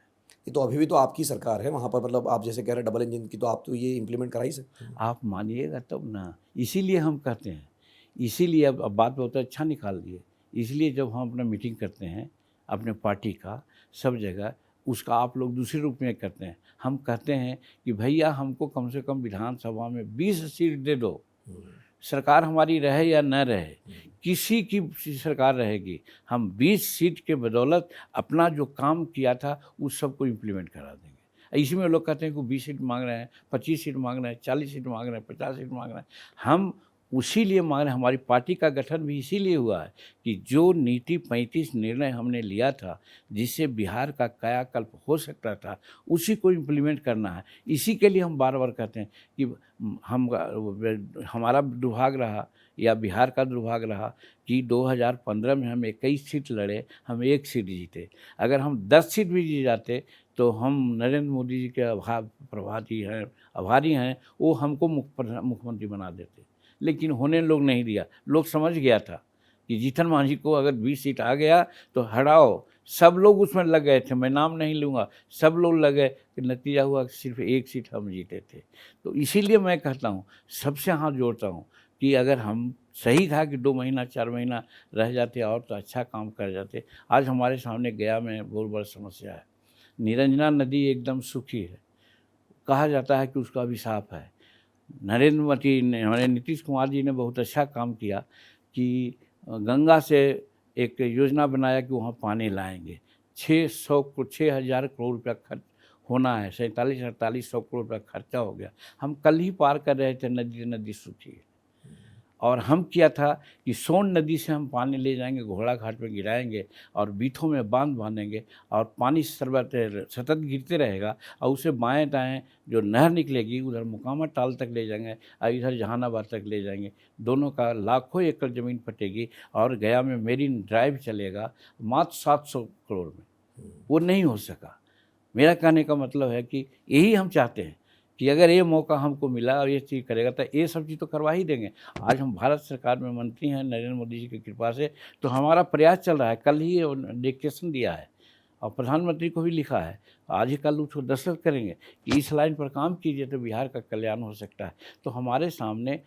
ये तो अभी भी तो आपकी सरकार है वहाँ पर, मतलब आप जैसे कह रहे हैं डबल इंजन की, तो आप तो ये इम्प्लीमेंट करा ही सकते हैं। आप मानिएगा तब ना, इसीलिए हम कहते हैं, इसीलिए अब बात बहुत अच्छा निकाल दिए। इसलिए जब हम अपना मीटिंग करते हैं, अपने पार्टी का, सब जगह उसका आप लोग दूसरे रूप में करते हैं। हम कहते हैं कि भैया हमको कम से कम विधानसभा में 20 सीट दे दो। सरकार हमारी रहे या न रहे, किसी की सरकार रहेगी, हम 20 सीट के बदौलत अपना जो काम किया था उस सब को इम्प्लीमेंट करा देंगे। इसी में लोग कहते हैं कि 20 सीट मांग रहे हैं, 25 सीट मांग रहे हैं, 40 सीट मांग रहे हैं, 50 सीट मांग रहे हैं। हम उसी लिए मांग रहे हैं, हमारी पार्टी का गठन भी इसीलिए हुआ है कि जो नीति 35 निर्णय हमने लिया था, जिससे बिहार का कायाकल्प हो सकता था, उसी को इम्प्लीमेंट करना है। इसी के लिए हम बार-बार कहते हैं कि हम हमारा दुर्भाग्य रहा या बिहार का दुर्भाग्य रहा कि 2015 में हम 21 सीट लड़े, हम 1 सीट जीते। अगर हम 10 सीट भी जीत जाते तो हम नरेंद्र मोदी जी के आभारी हैं, वो हमको मुख्यमंत्री बना देते। लेकिन होने लोग नहीं दिया। लोग समझ गया था कि जीतन मांझी को अगर 20 सीट आ गया तो हटाओ। सब लोग उसमें लग गए थे, मैं नाम नहीं लूँगा, सब लोग लग गए कि नतीजा हुआ कि सिर्फ 1 सीट हम जीते थे। तो इसीलिए मैं कहता हूँ, सबसे हाथ जोड़ता हूँ कि अगर हम सही था कि 2 महीना 4 महीना रह जाते और तो अच्छा काम कर जाते। आज हमारे सामने गया में बहुत बड़ी समस्या है। निरंजना नदी एकदम सूखी है, कहा जाता है कि उसका अभिशाप है। हमारे नीतीश कुमार जी ने बहुत अच्छा काम किया कि गंगा से एक योजना बनाया कि वहाँ पानी लाएंगे। 6,000 करोड़ रुपया खर्च होना है, 47-48 करोड़ रुपया खर्चा हो गया। हम कल ही पार कर रहे थे, नदी सूखी है। और हम किया था कि सोन नदी से हम पानी ले जाएंगे, घोड़ा घाट में गिराएंगे और बीथों में बांध बांधेंगे और पानी सतत गिरते रहेगा और उसे बाएं दाएं जो नहर निकलेगी उधर मुकामा टाल तक ले जाएंगे और इधर जहानाबाद तक ले जाएंगे। दोनों का लाखों एकड़ ज़मीन पटेगी और गया में मेरीन ड्राइव चलेगा मात्र 700 करोड़ में। वो नहीं हो सका। मेरा कहने का मतलब है कि यही हम चाहते हैं कि अगर ये मौका हमको मिला और ये चीज़ करेगा तो ये सब चीज़ तो करवा ही देंगे। आज हम भारत सरकार में मंत्री हैं नरेंद्र मोदी जी की कृपा से, तो हमारा प्रयास चल रहा है। कल ही डिक्टेशन दिया है और प्रधानमंत्री को भी लिखा है, आज ही कल उसको दस्तखत करेंगे कि इस लाइन पर काम कीजिए तो बिहार का कल्याण हो सकता है। तो हमारे सामने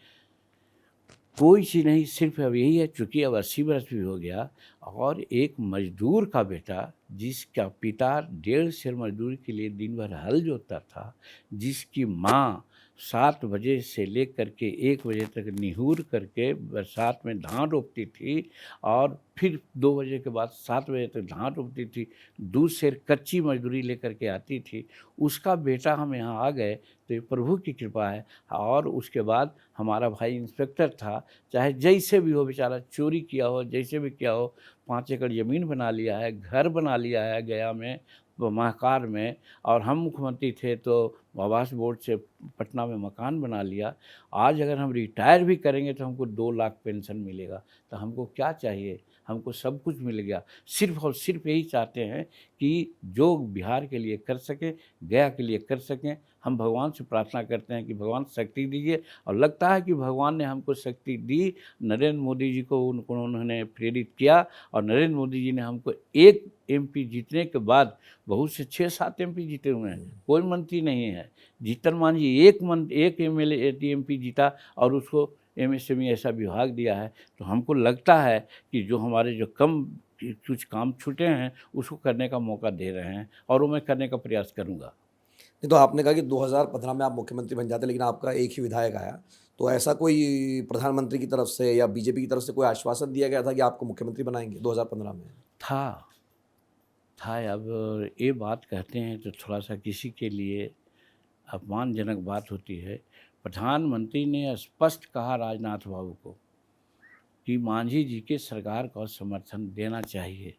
कोई चीज़ नहीं, सिर्फ अब यही है, चूँकि अब 80 वर्ष भी हो गया और एक मज़दूर का बेटा जिसका पिता 1.5 शेर मज़दूरी के लिए दिन भर हल जोतता था, जिसकी माँ 7 बजे से लेकर के 1 बजे तक निहुर करके बरसात में धान रोपती थी और फिर 2 बजे के बाद 7 बजे तक धान रोपती थी, 2 शेर कच्ची मज़दूरी लेकर के आती थी, उसका बेटा हम यहाँ आ गए तो ये प्रभु की कृपा है। और उसके बाद हमारा भाई इंस्पेक्टर था, चाहे जैसे भी हो बेचारा, चोरी किया हो, जैसे भी किया हो, 5 एकड़ ज़मीन बना लिया है, घर बना लिया है गया में, महाकाल में, और हम मुख्यमंत्री थे तो आवास बोर्ड से पटना में मकान बना लिया। आज अगर हम रिटायर भी करेंगे तो हमको 2 लाख पेंशन मिलेगा, तो हमको क्या चाहिए? हमको सब कुछ मिल गया। सिर्फ़ और सिर्फ यही चाहते हैं कि जो बिहार के लिए कर सकें, गया के लिए कर सकें। हम भगवान से प्रार्थना करते हैं कि भगवान शक्ति दीजिए, और लगता है कि भगवान ने हमको शक्ति दी। नरेंद्र मोदी जी को उन्होंने प्रेरित किया और नरेंद्र मोदी जी ने हमको एक एमपी जीतने के बाद बहुत से 6-7 एमपी जीते हुए हैं, कोई मंत्री नहीं है। जीतन मांझी एक एमएलए एमपी जीता और उसको एमएसएमई ऐसा विभाग दिया है। तो हमको लगता है कि जो हमारे जो कम कुछ काम छूटे हैं उसको करने का मौका दे रहे हैं, और वो मैं करने का प्रयास करूँगा। नहीं, तो आपने कहा कि 2015 में आप मुख्यमंत्री बन जाते, लेकिन आपका एक ही विधायक आया। तो ऐसा कोई प्रधानमंत्री की तरफ से या बीजेपी की तरफ से कोई आश्वासन दिया गया था कि आपको मुख्यमंत्री बनाएंगे 2015 में? था अब ये बात कहते हैं तो थोड़ा सा किसी के लिए अपमानजनक बात होती है। प्रधानमंत्री ने स्पष्ट कहा राजनाथ बाबू को कि मांझी जी के सरकार को समर्थन देना चाहिए।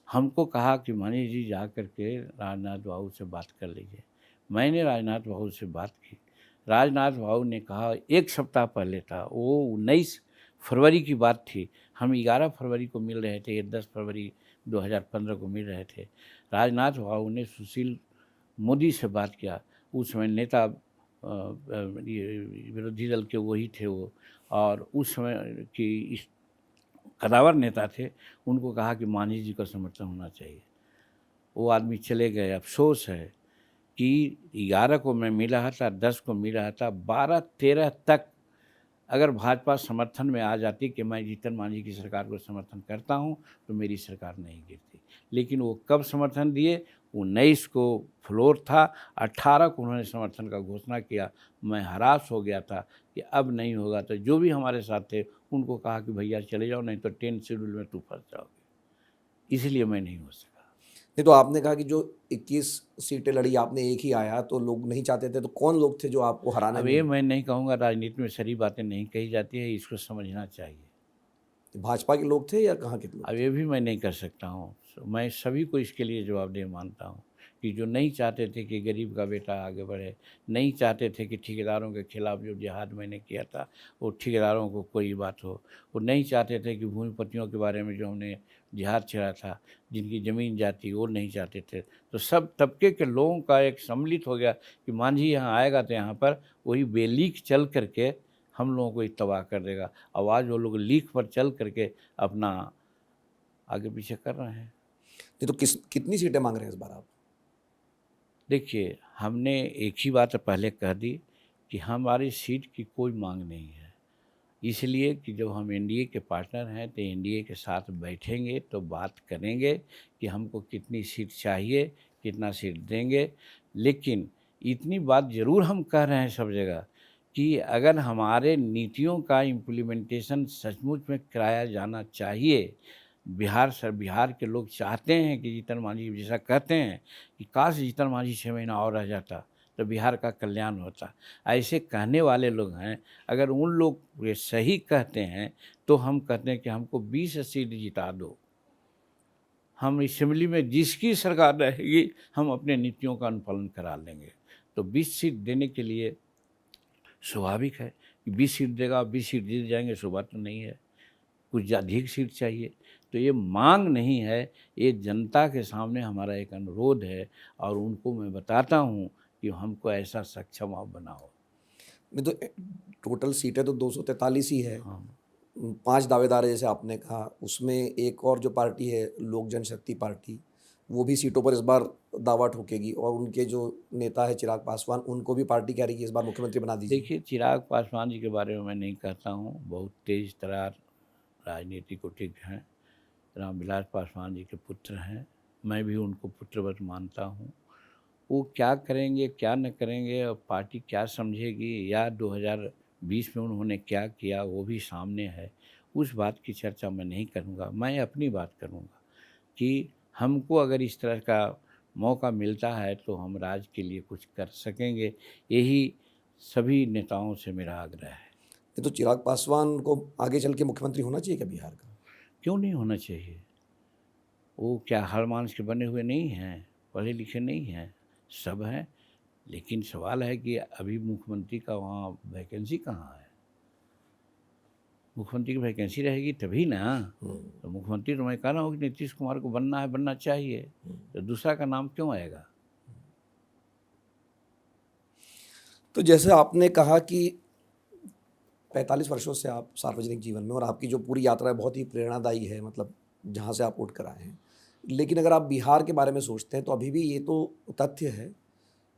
हमको कहा कि मांझी जी जा कर के राजनाथ बाबू से बात कर लीजिए। मैंने राजनाथ बाबू से बात की। राजनाथ बाबू ने कहा, 1 सप्ताह पहले था, वो 19 फरवरी की बात थी, हम 11 फरवरी को मिल रहे थे, 10 फरवरी 2015 को मिल रहे थे। राजनाथ बाबू ने सुशील मोदी से बात किया। उस समय नेता ये विरोधी दल के वही थे वो, और उस समय की इस कदावर नेता थे। उनको कहा कि मांझी जी का समर्थन होना चाहिए। वो आदमी चले गए। अफसोस है कि 11 को मैं मिला था, 10 को मिला था, 12-13 तक अगर भाजपा समर्थन में आ जाती कि मैं जीतन मांझी की सरकार को समर्थन करता हूं, तो मेरी सरकार नहीं गिरती। लेकिन वो कब समर्थन दिए? 19 को फ्लोर था, 18 को उन्होंने समर्थन का घोषणा किया। मैं हरास हो गया था कि अब नहीं होगा, तो जो भी हमारे साथ थे उनको कहा कि भैया चले जाओ, नहीं तो 10 शेड्यूल में तू फंस जाओगे। इसलिए मैं नहीं हो सका। नहीं, तो आपने कहा कि जो 21 सीटें लड़ी आपने एक ही आया, तो लोग नहीं चाहते थे, तो कौन लोग थे जो आपको हराने अब ये में? मैं नहीं कहूँगा, राजनीति में सारी बातें नहीं कही जाती है, इसको समझना चाहिए। भाजपा के लोग थे या कहाँ के लोग अब थे? ये भी मैं नहीं कर सकता हूँ। मैं सभी को इसके लिए जवाबदेह मानता हूँ कि जो नहीं चाहते थे कि गरीब का बेटा आगे बढ़े, नहीं चाहते थे कि ठेकेदारों के खिलाफ जो जिहाद मैंने किया था वो ठेकेदारों को कोई बात हो, वो नहीं चाहते थे कि भूमिपतियों के बारे में जो हमने जिहाद छेड़ा था, जिनकी ज़मीन जाती, वो नहीं चाहते थे। तो सब तबके के लोगों का एक सम्मिलित हो गया कि मांझी यहाँ आएगा तो यहाँ पर वही बेलीक चल करके हम लोगों को ही तबाह कर देगा। अब आज वो लोग लीक पर चल करके अपना आगे पीछे कर रहे हैं। नहीं, तो कितनी सीटें मांग रहे हैं इस बार आप? देखिए, हमने एक ही बात पहले कह दी कि हमारी सीट की कोई मांग नहीं है, इसलिए कि जब हम एनडीए के पार्टनर हैं तो एनडीए के साथ बैठेंगे तो बात करेंगे कि हमको कितनी सीट चाहिए, कितना सीट देंगे। लेकिन इतनी बात ज़रूर हम कह रहे हैं सब जगह कि अगर हमारे नीतियों का इम्प्लीमेंटेशन सचमुच में कराया जाना चाहिए, बिहार के लोग चाहते हैं कि जीतन मांझी जैसा कहते हैं कि काश जीतन मांझी 6 महीना और रह जाता तो बिहार का कल्याण होता। ऐसे कहने वाले लोग हैं, अगर उन लोग ये सही कहते हैं तो हम कहते हैं कि हमको 20 सीट जिता दो। हम असेंबली में जिसकी सरकार रहेगी हम अपने नीतियों का अनुपालन करा लेंगे। तो 20 सीट देने के लिए स्वाभाविक है कि 20 सीट देगा, 20 सीट जीत जाएंगे, सो बात तो नहीं है। कुछ अधिक सीट चाहिए। तो ये मांग नहीं है, ये जनता के सामने हमारा एक अनुरोध है और उनको मैं बताता हूँ कि हमको ऐसा सक्षम आप बनाओ। नहीं, तो टोटल सीटें तो 243 ही है। हाँ, 5 दावेदार है जैसे आपने कहा, उसमें एक और जो पार्टी है लोक जनशक्ति पार्टी, वो भी सीटों पर इस बार दावा ठोकेगी और उनके जो नेता है चिराग पासवान, उनको भी पार्टी कह रही है कि इस बार मुख्यमंत्री बना दीजिए। देखिए, चिराग पासवान जी के बारे में मैं नहीं कहता हूँ, बहुत तेज तर्रार राजनीतिक उठिक हैं। रामविलास पासवान जी के पुत्र हैं, मैं भी उनको पुत्रवत मानता हूँ। वो क्या करेंगे, क्या न करेंगे और पार्टी क्या समझेगी, या 2020 में उन्होंने क्या किया वो भी सामने है। उस बात की चर्चा मैं नहीं करूँगा, मैं अपनी बात करूँगा कि हमको अगर इस तरह का मौका मिलता है तो हम राज्य के लिए कुछ कर सकेंगे। यही सभी नेताओं से मेरा आग्रह है। ये तो चिराग पासवान को आगे चल के मुख्यमंत्री होना चाहिए क्या बिहार का? क्यों नहीं होना चाहिए? वो क्या हर मानस के बने हुए नहीं हैं, पढ़े लिखे नहीं हैं, सब हैं। लेकिन सवाल है कि अभी मुख्यमंत्री का वहाँ वैकेंसी कहाँ है? मुख्यमंत्री की वैकेंसी रहेगी तभी ना। तो मुख्यमंत्री तो मैं कह रहा हूँ कि नीतीश कुमार को बनना है, बनना चाहिए। तो दूसरा का नाम क्यों आएगा? तो जैसे आपने कहा कि 45 वर्षों से आप सार्वजनिक जीवन में, और आपकी जो पूरी यात्रा है बहुत ही प्रेरणादायी है, मतलब जहाँ से आप उठ कर आए हैं। लेकिन अगर आप बिहार के बारे में सोचते हैं तो अभी भी ये तो तथ्य है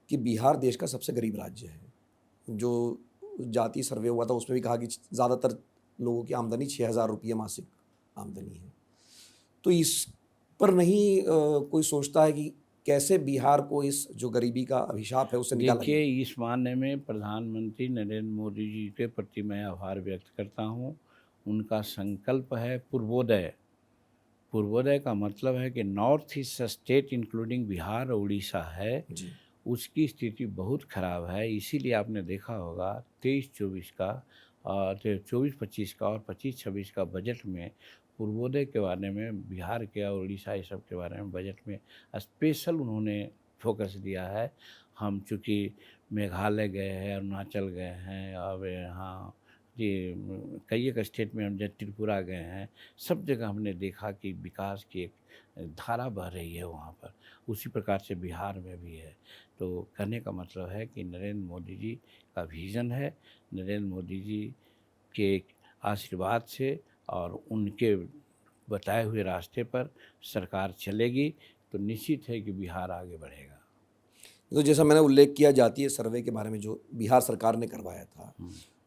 कि बिहार देश का सबसे गरीब राज्य है। जो जाति सर्वे हुआ था उसमें भी कहा कि ज़्यादातर लोगों की आमदनी 6,000 रुपये मासिक आमदनी है। तो इस पर नहीं कोई सोचता है कि कैसे बिहार को इस जो गरीबी का अभिशाप है उससे निकाला देखिए, जाए? इस मामले में प्रधानमंत्री नरेंद्र मोदी जी के प्रति मैं आभार व्यक्त करता हूँ। उनका संकल्प है पूर्वोदय। पूर्वोदय का मतलब है कि north east state including Bihar और उड़ीसा है, जी। उसकी स्थिति बहुत ख़राब है। इसीलिए आपने देखा होगा 23-24 का और 24-25 का और 25-26 का बजट में पूर्वोदय के बारे में, बिहार के और उड़ीसा ये सब के बारे में बजट में स्पेशल उन्होंने फोकस दिया है। हम चूँकि मेघालय गए हैं, अरुणाचल गए हैं, अब यहाँ ये कई एक स्टेट में हम जब त्रिपुरा गए हैं, सब जगह हमने देखा कि विकास की एक धारा बह रही है वहाँ पर। उसी प्रकार से बिहार में भी है। तो कहने का मतलब है कि नरेंद्र मोदी जी का विज़न है, नरेंद्र मोदी जी के आशीर्वाद से और उनके बताए हुए रास्ते पर सरकार चलेगी तो निश्चित है कि बिहार आगे बढ़ेगा। तो जैसा मैंने उल्लेख किया जातीय सर्वे के बारे में जो बिहार सरकार ने करवाया था,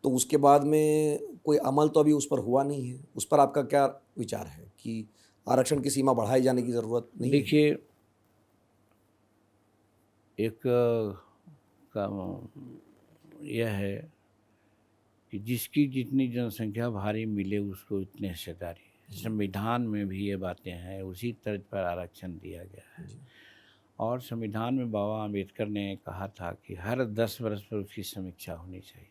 तो उसके बाद में कोई अमल तो अभी उस पर हुआ नहीं है। उस पर आपका क्या विचार है कि आरक्षण की सीमा बढ़ाए जाने की ज़रूरत नहीं है? देखिए, एक का यह है कि जिसकी जितनी जनसंख्या भारी मिले उसको उतनी हिस्सेदारी। संविधान में भी ये बातें हैं, उसी तर्ज पर आरक्षण दिया गया है। और संविधान में बाबा अम्बेडकर ने कहा था कि हर 10 वर्ष पर उसकी समीक्षा होनी चाहिए।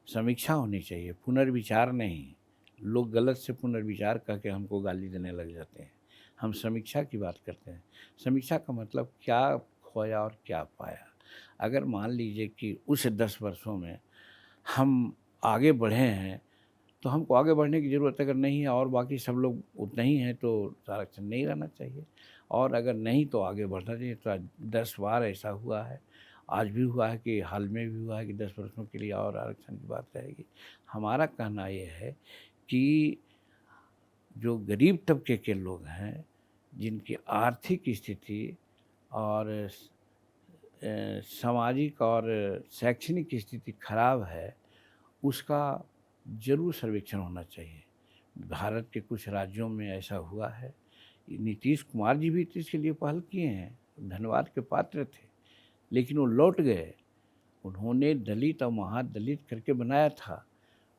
समीक्षा होनी चाहिए, पुनर्विचार नहीं। लोग गलत से पुनर्विचार कह के हमको गाली देने लग जाते हैं। हम समीक्षा की बात करते हैं। समीक्षा का मतलब क्या खोया और क्या पाया। अगर मान लीजिए कि उस 10 वर्षों में हम आगे बढ़े हैं, तो हमको आगे बढ़ने की ज़रूरत अगर नहीं है और बाकी सब लोग उतना ही हैं तो आरक्षण नहीं रहना चाहिए। और अगर नहीं तो आगे बढ़ना चाहिए। तो आज 10 बार ऐसा हुआ है, आज भी हुआ है कि हाल में भी हुआ है कि 10 वर्षों के लिए और आरक्षण की बात रहेगी। हमारा कहना ये है कि जो गरीब तबके के लोग हैं, जिनकी आर्थिक स्थिति और सामाजिक और शैक्षणिक स्थिति खराब है, उसका ज़रूर सर्वेक्षण होना चाहिए। भारत के कुछ राज्यों में ऐसा हुआ है। नीतीश कुमार जी भी तो इसके लिए पहल किए हैं, धन्यवाद के पात्र थे, लेकिन वो लौट गए। उन्होंने दलित और महादलित करके बनाया था।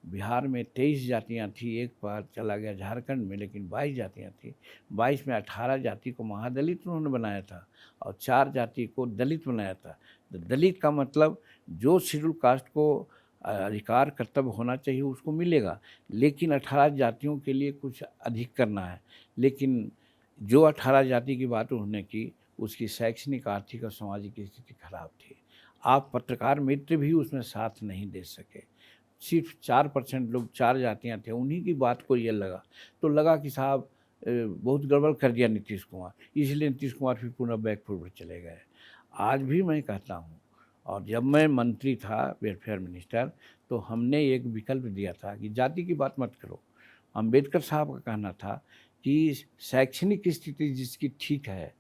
बिहार में 23 जातियाँ थी, एक बार चला गया झारखंड में, लेकिन 22 जातियाँ थी। 22 में 18 जाति को महादलित उन्होंने बनाया था और 4 जाति को दलित बनाया था। तो दलित का मतलब जो शेड्यूल कास्ट को अधिकार कर्तव्य होना चाहिए उसको मिलेगा, लेकिन 18 जातियों के लिए कुछ अधिक करना है। लेकिन जो 18 जाति की बात उन्होंने की, उसकी शैक्षणिक, आर्थिक और सामाजिक स्थिति खराब थी। आप पत्रकार मित्र भी उसमें साथ नहीं दे सके। सिर्फ 4% लोग, 4 जातियाँ थे, उन्हीं की बात को ये लगा, तो लगा कि साहब बहुत गड़बड़ कर दिया नीतीश कुमार, इसलिए नीतीश कुमार फिर पुनः बैकफुट पर चले गए। आज भी मैं कहता हूँ, और जब मैं मंत्री था वेलफेयर मिनिस्टर, तो हमने एक विकल्प दिया था कि जाति की बात मत करो। अम्बेडकर साहब का कहना था कि शैक्षणिक स्थिति जिसकी ठीक है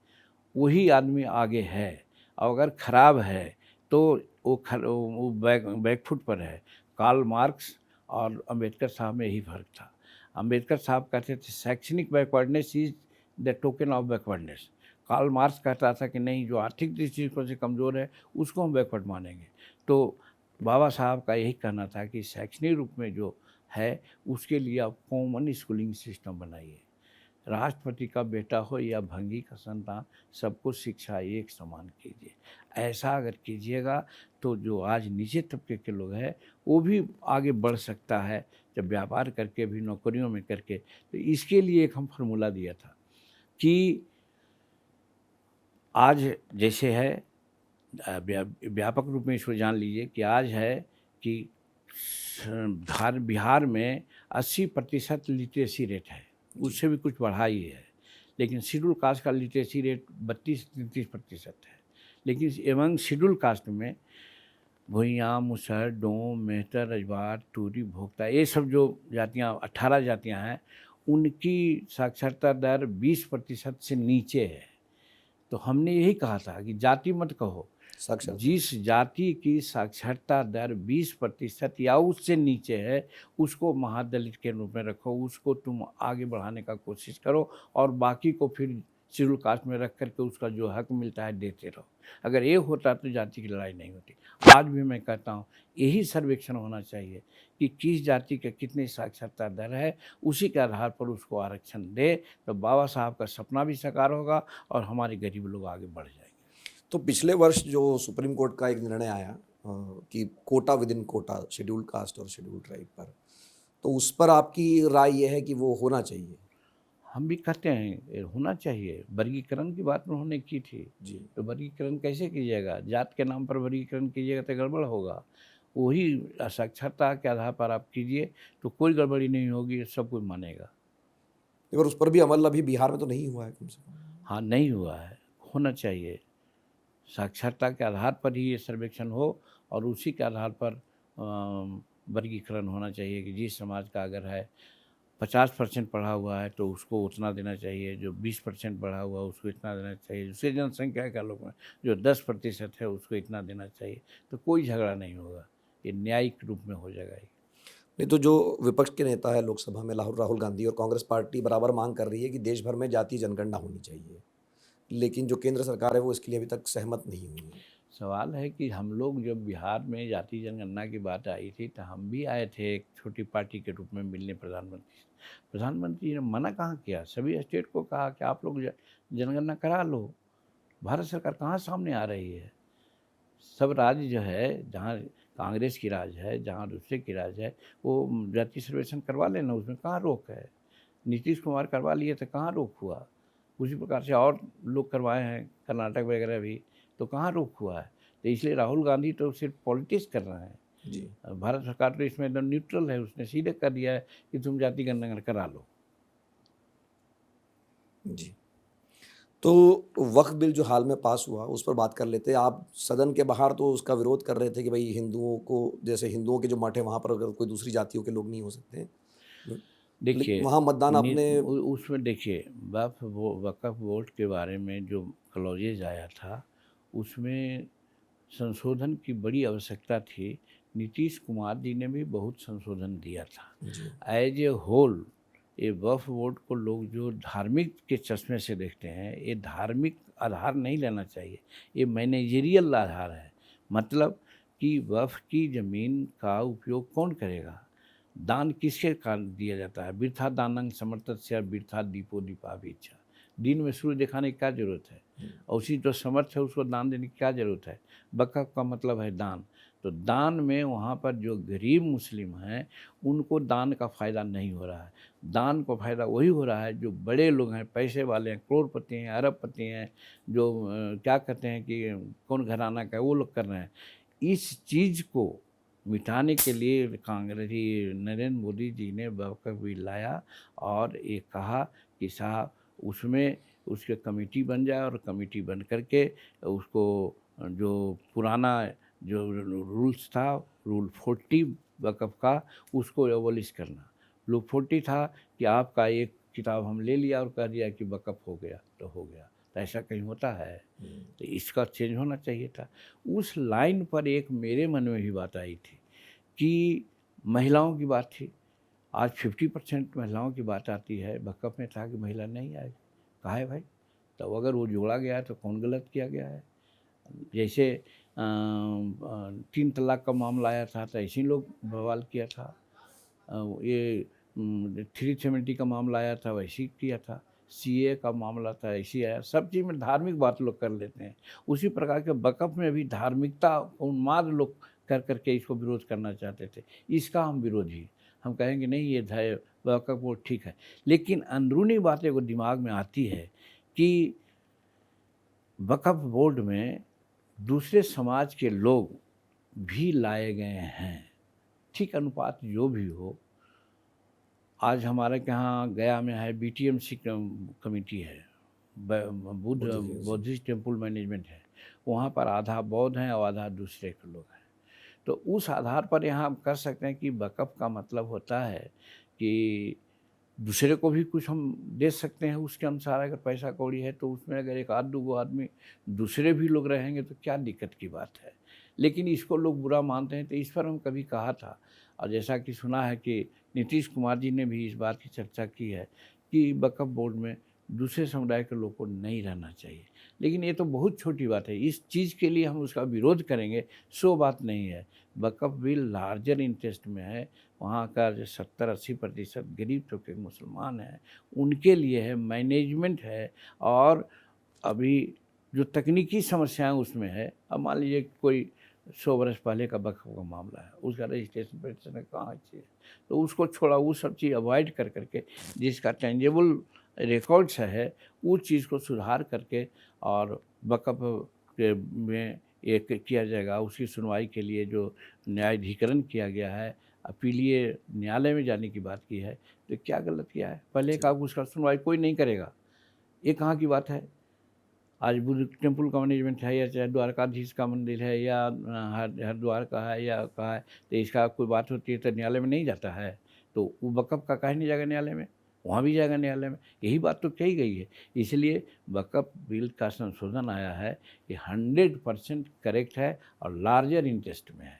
वही आदमी आगे है, और अगर खराब है तो वो बैकफुट पर है। कार्ल मार्क्स और अंबेडकर साहब में यही फ़र्क था। अंबेडकर साहब कहते थे शैक्षणिक backwardness is the token of backwardness. Karl Marx कहता था कि नहीं, जो आर्थिक दृष्टिकोण से कमज़ोर है उसको हम बैकवर्ड मानेंगे। तो बाबा साहब का यही कहना था कि शैक्षणिक रूप में जो है उसके लिए आप कॉमन स्कूलिंग सिस्टम बनाइए। राष्ट्रपति का बेटा हो या भंगी का संतान, सबको शिक्षा एक समान कीजिए। ऐसा अगर कीजिएगा तो जो आज नीचे तबके के लोग हैं वो भी आगे बढ़ सकता है, जब व्यापार करके भी, नौकरियों में करके। तो इसके लिए एक हम फार्मूला दिया था कि आज जैसे है, व्यापक रूप में इसको जान लीजिए कि आज है कि बिहार में 80% लिटरेसी रेट है, उससे भी कुछ बढ़ा ही है। लेकिन शेड्यूल कास्ट का लिटरेसी रेट 32-33% है। लेकिन एवं शेड्यूल कास्ट में भुइयाँ, मुसहर, डोम, मेहतर, रजवाड़, टूरी, भोक्ता, ये सब जो जातियाँ 18 जातियाँ हैं, उनकी साक्षरता दर 20% से नीचे है। तो हमने यही कहा था कि जाति मत कहो, साक्षरता। जिस जाति की साक्षरता दर 20% या उससे नीचे है उसको महादलित के रूप में रखो, उसको तुम आगे बढ़ाने का कोशिश करो, और बाकी को फिर शेड्यूल कास्ट में रख करके उसका जो हक मिलता है देते रहो। अगर ये होता तो जाति की लड़ाई नहीं होती। आज भी मैं कहता हूँ यही सर्वेक्षण होना चाहिए कि किस जाति के कितनी साक्षरता दर है, उसी के आधार पर उसको आरक्षण दे, तो बाबा साहब का सपना भी साकार होगा और हमारे गरीब लोग आगे बढ़ जाएंगे। तो पिछले वर्ष जो सुप्रीम कोर्ट का एक निर्णय आया कि quota within quota, schedule caste और शेड्यूल ट्राइब पर, तो उस पर आपकी राय ये है कि वो होना चाहिए? हम भी कहते हैं ये होना चाहिए। वर्गीकरण की बात उन्होंने की थी, जी। तो वर्गीकरण कैसे कीजिएगा? जात के नाम पर वर्गीकरण कीजिएगा तो गड़बड़ होगा। वही साक्षरता के आधार पर आप कीजिए तो कोई गड़बड़ी नहीं होगी, सब कोई मानेगा। और उस पर भी अमल अभी बिहार में तो नहीं हुआ है कम से कम। हाँ, नहीं हुआ है, होना चाहिए। साक्षरता के आधार पर ही ये सर्वेक्षण हो और उसी के आधार पर वर्गीकरण होना चाहिए कि जिस समाज का अगर है 50% पढ़ा हुआ है तो उसको उतना देना चाहिए, जो 20% पढ़ा हुआ है उसको इतना देना चाहिए, दूसरी जनसंख्या के लोग में जो 10% है उसको इतना देना चाहिए, तो कोई झगड़ा नहीं होगा, ये न्यायिक रूप में हो जाएगा। नहीं तो जो विपक्ष के नेता है लोकसभा में राहुल गांधी और कांग्रेस पार्टी बराबर मांग कर रही है कि देश भर में जातीय जनगणना होनी चाहिए, लेकिन जो केंद्र सरकार है वो इसके लिए अभी तक सहमत नहीं हुई है। सवाल है कि हम लोग जब बिहार में जाति जनगणना की बात आई थी तो हम भी आए थे एक छोटी पार्टी के रूप में मिलने प्रधानमंत्री से। प्रधानमंत्री ने मना कहाँ किया, सभी स्टेट को कहा कि आप लोग जनगणना करा लो। भारत सरकार कहाँ सामने आ रही है? सब राज्य जो है, जहाँ कांग्रेस की राज है, जहाँ दूसरे की राज है, वो जाति सर्वेक्षण करवा लेना, उसमें कहाँ रोक है? नीतीश कुमार करवा लिए तो कहाँ रोक हुआ? उसी प्रकार से और लोग करवाए हैं, कर्नाटक वगैरह भी, तो कहाँ रोक हुआ है? तो इसलिए राहुल गांधी तो सिर्फ पॉलिटिक्स कर रहे हैं। जी। भारत सरकार तो इसमें एकदम न्यूट्रल है, उसने सीधे कर दिया है कि तुम जाति गणना करा लो। जी। तो वक्फ बिल जो हाल में पास हुआ उस पर बात कर लेते हैं। आप सदन के बाहर तो उसका विरोध कर रहे थे कि भाई हिंदुओं को, जैसे हिंदुओं के जो मठ है वहाँ पर अगर कोई दूसरी जातियों के लोग नहीं हो सकते, देखिए, वहाँ मतदान आपने। उसमें देखिए वक्फ बोर्ड के बारे में जो क्लॉजेज आया था उसमें संशोधन की बड़ी आवश्यकता थी। नीतीश कुमार जी ने भी बहुत संशोधन दिया था। जी। एज ए होल ये वक्फ बोर्ड को लोग जो धार्मिक के चश्मे से देखते हैं, ये धार्मिक आधार नहीं लेना चाहिए, ये मैनेजरियल आधार है। मतलब कि वक्फ की ज़मीन का उपयोग कौन करेगा? दान किसके कारण दिया जाता है? वृथा दानं समर्थस्य वृथा दीपो दीपाभिच्चा। दिन में सूर्य दिखाने की क्या जरूरत है? और उसी जो समर्थ है उसको दान देने की क्या जरूरत है? वक़्फ़ का मतलब है दान। तो दान में वहाँ पर जो गरीब मुस्लिम हैं उनको दान का फ़ायदा नहीं हो रहा है। दान को फ़ायदा वही हो रहा है जो बड़े लोग हैं, पैसे वाले हैं, करोड़पति हैं, अरबपति हैं, जो क्या कहते हैं कि कौन घराना का है, वो लोग कर रहे हैं। इस चीज़ को मिटाने के लिए कांग्रेसी नरेंद्र मोदी जी ने वक्फ बिल लाया और ये कहा कि साहब उसमें उसके कमेटी बन जाए और कमेटी बन करके उसको जो पुराना जो रूल्स था, रूल 40 वक्फ का, उसको एबॉलिश करना। रूल 40 था कि आपका एक किताब हम ले लिया और कह दिया कि वक्फ हो गया तो हो गया, तो ऐसा कहीं होता है? तो इसका चेंज होना चाहिए था। उस लाइन पर एक मेरे मन में भी बात आई थी कि महिलाओं की बात थी। आज 50% महिलाओं की बात आती है, बकअप में था कि महिला नहीं आएगी। कहा है भाई? तो अगर वो जोड़ा गया है तो कौन गलत किया गया है? जैसे 3 तलाक का मामला आया था तो ऐसे ही लोग बवाल किया था। ये 370 का मामला आया था वैसे ही किया था। सीए का मामला था ऐसे ही आया। सब चीज़ में धार्मिक बात लोग कर लेते हैं। उसी प्रकार के बकअप में भी धार्मिकता उन्माद लोग कर के इसको विरोध करना चाहते थे। इसका हम विरोधी हैं। हम कहेंगे नहीं ये वक़्फ़ बोर्ड ठीक है। लेकिन अंदरूनी बातें वो दिमाग में आती है कि वक़्फ़ बोर्ड में दूसरे समाज के लोग भी लाए गए हैं। ठीक अनुपात जो भी हो, आज हमारे के यहाँ गया में है बीटीएमसी कमिटी है, बुद्धिस्ट टेम्पल मैनेजमेंट है। वहाँ पर आधा बौद्ध हैं और आधा दूसरे के लोग हैं। तो उस आधार पर यहाँ हम कर सकते हैं कि वक़्फ़ का मतलब होता है कि दूसरे को भी कुछ हम दे सकते हैं उसके अनुसार। अगर पैसा कौड़ी है तो उसमें अगर एक आध दो आदमी दूसरे भी लोग रहेंगे तो क्या दिक्कत की बात है। लेकिन इसको लोग बुरा मानते हैं, तो इस पर हम कभी कहा था और जैसा कि सुना है कि नीतीश कुमार जी ने भी इस बात की चर्चा की है कि वक़्फ़ बोर्ड में दूसरे समुदाय के लोग को नहीं रहना चाहिए। लेकिन ये तो बहुत छोटी बात है। इस चीज़ के लिए हम उसका विरोध करेंगे सो बात नहीं है। वक़्फ़ बिल लार्जर इंटरेस्ट में है। वहाँ का जो 70-80% गरीब तबके के मुसलमान हैं उनके लिए है, मैनेजमेंट है। और अभी जो तकनीकी समस्याएं उसमें है, अब मान लीजिए कोई 100 बरस पहले का वक़्फ़ का मामला है, उसका रजिस्ट्रेशन पेटिशन कहाँ चाहिए, तो उसको छोड़ा, वो सब चीज़ अवॉइड कर के जिसका टेंजेबल रिकॉर्ड्स है उस चीज़ को सुधार करके और वक़्फ़ के में एक किया जाएगा। उसकी सुनवाई के लिए जो न्यायाधिकरण किया गया है, अपीलीय न्यायालय में जाने की बात की है, तो क्या गलत किया है? पहले का उसका सुनवाई कोई नहीं करेगा, ये कहाँ की बात है? आज बुद्ध टेम्पल का मैनेजमेंट है या चाहे द्वारकाधीश का मंदिर है या हरिद्वार का है या कहाँ है, तो इसका कोई बात होती है तो न्यायालय में नहीं जाता है। तो वो वक़्फ़ का काहे नहीं जाएगा न्यायालय में? वहाँ भी जाएगा न्यायालय में। यही बात तो कही गई है। इसलिए वक़्फ़ बिल का संशोधन आया है कि 100% करेक्ट है और लार्जर इंटरेस्ट में है।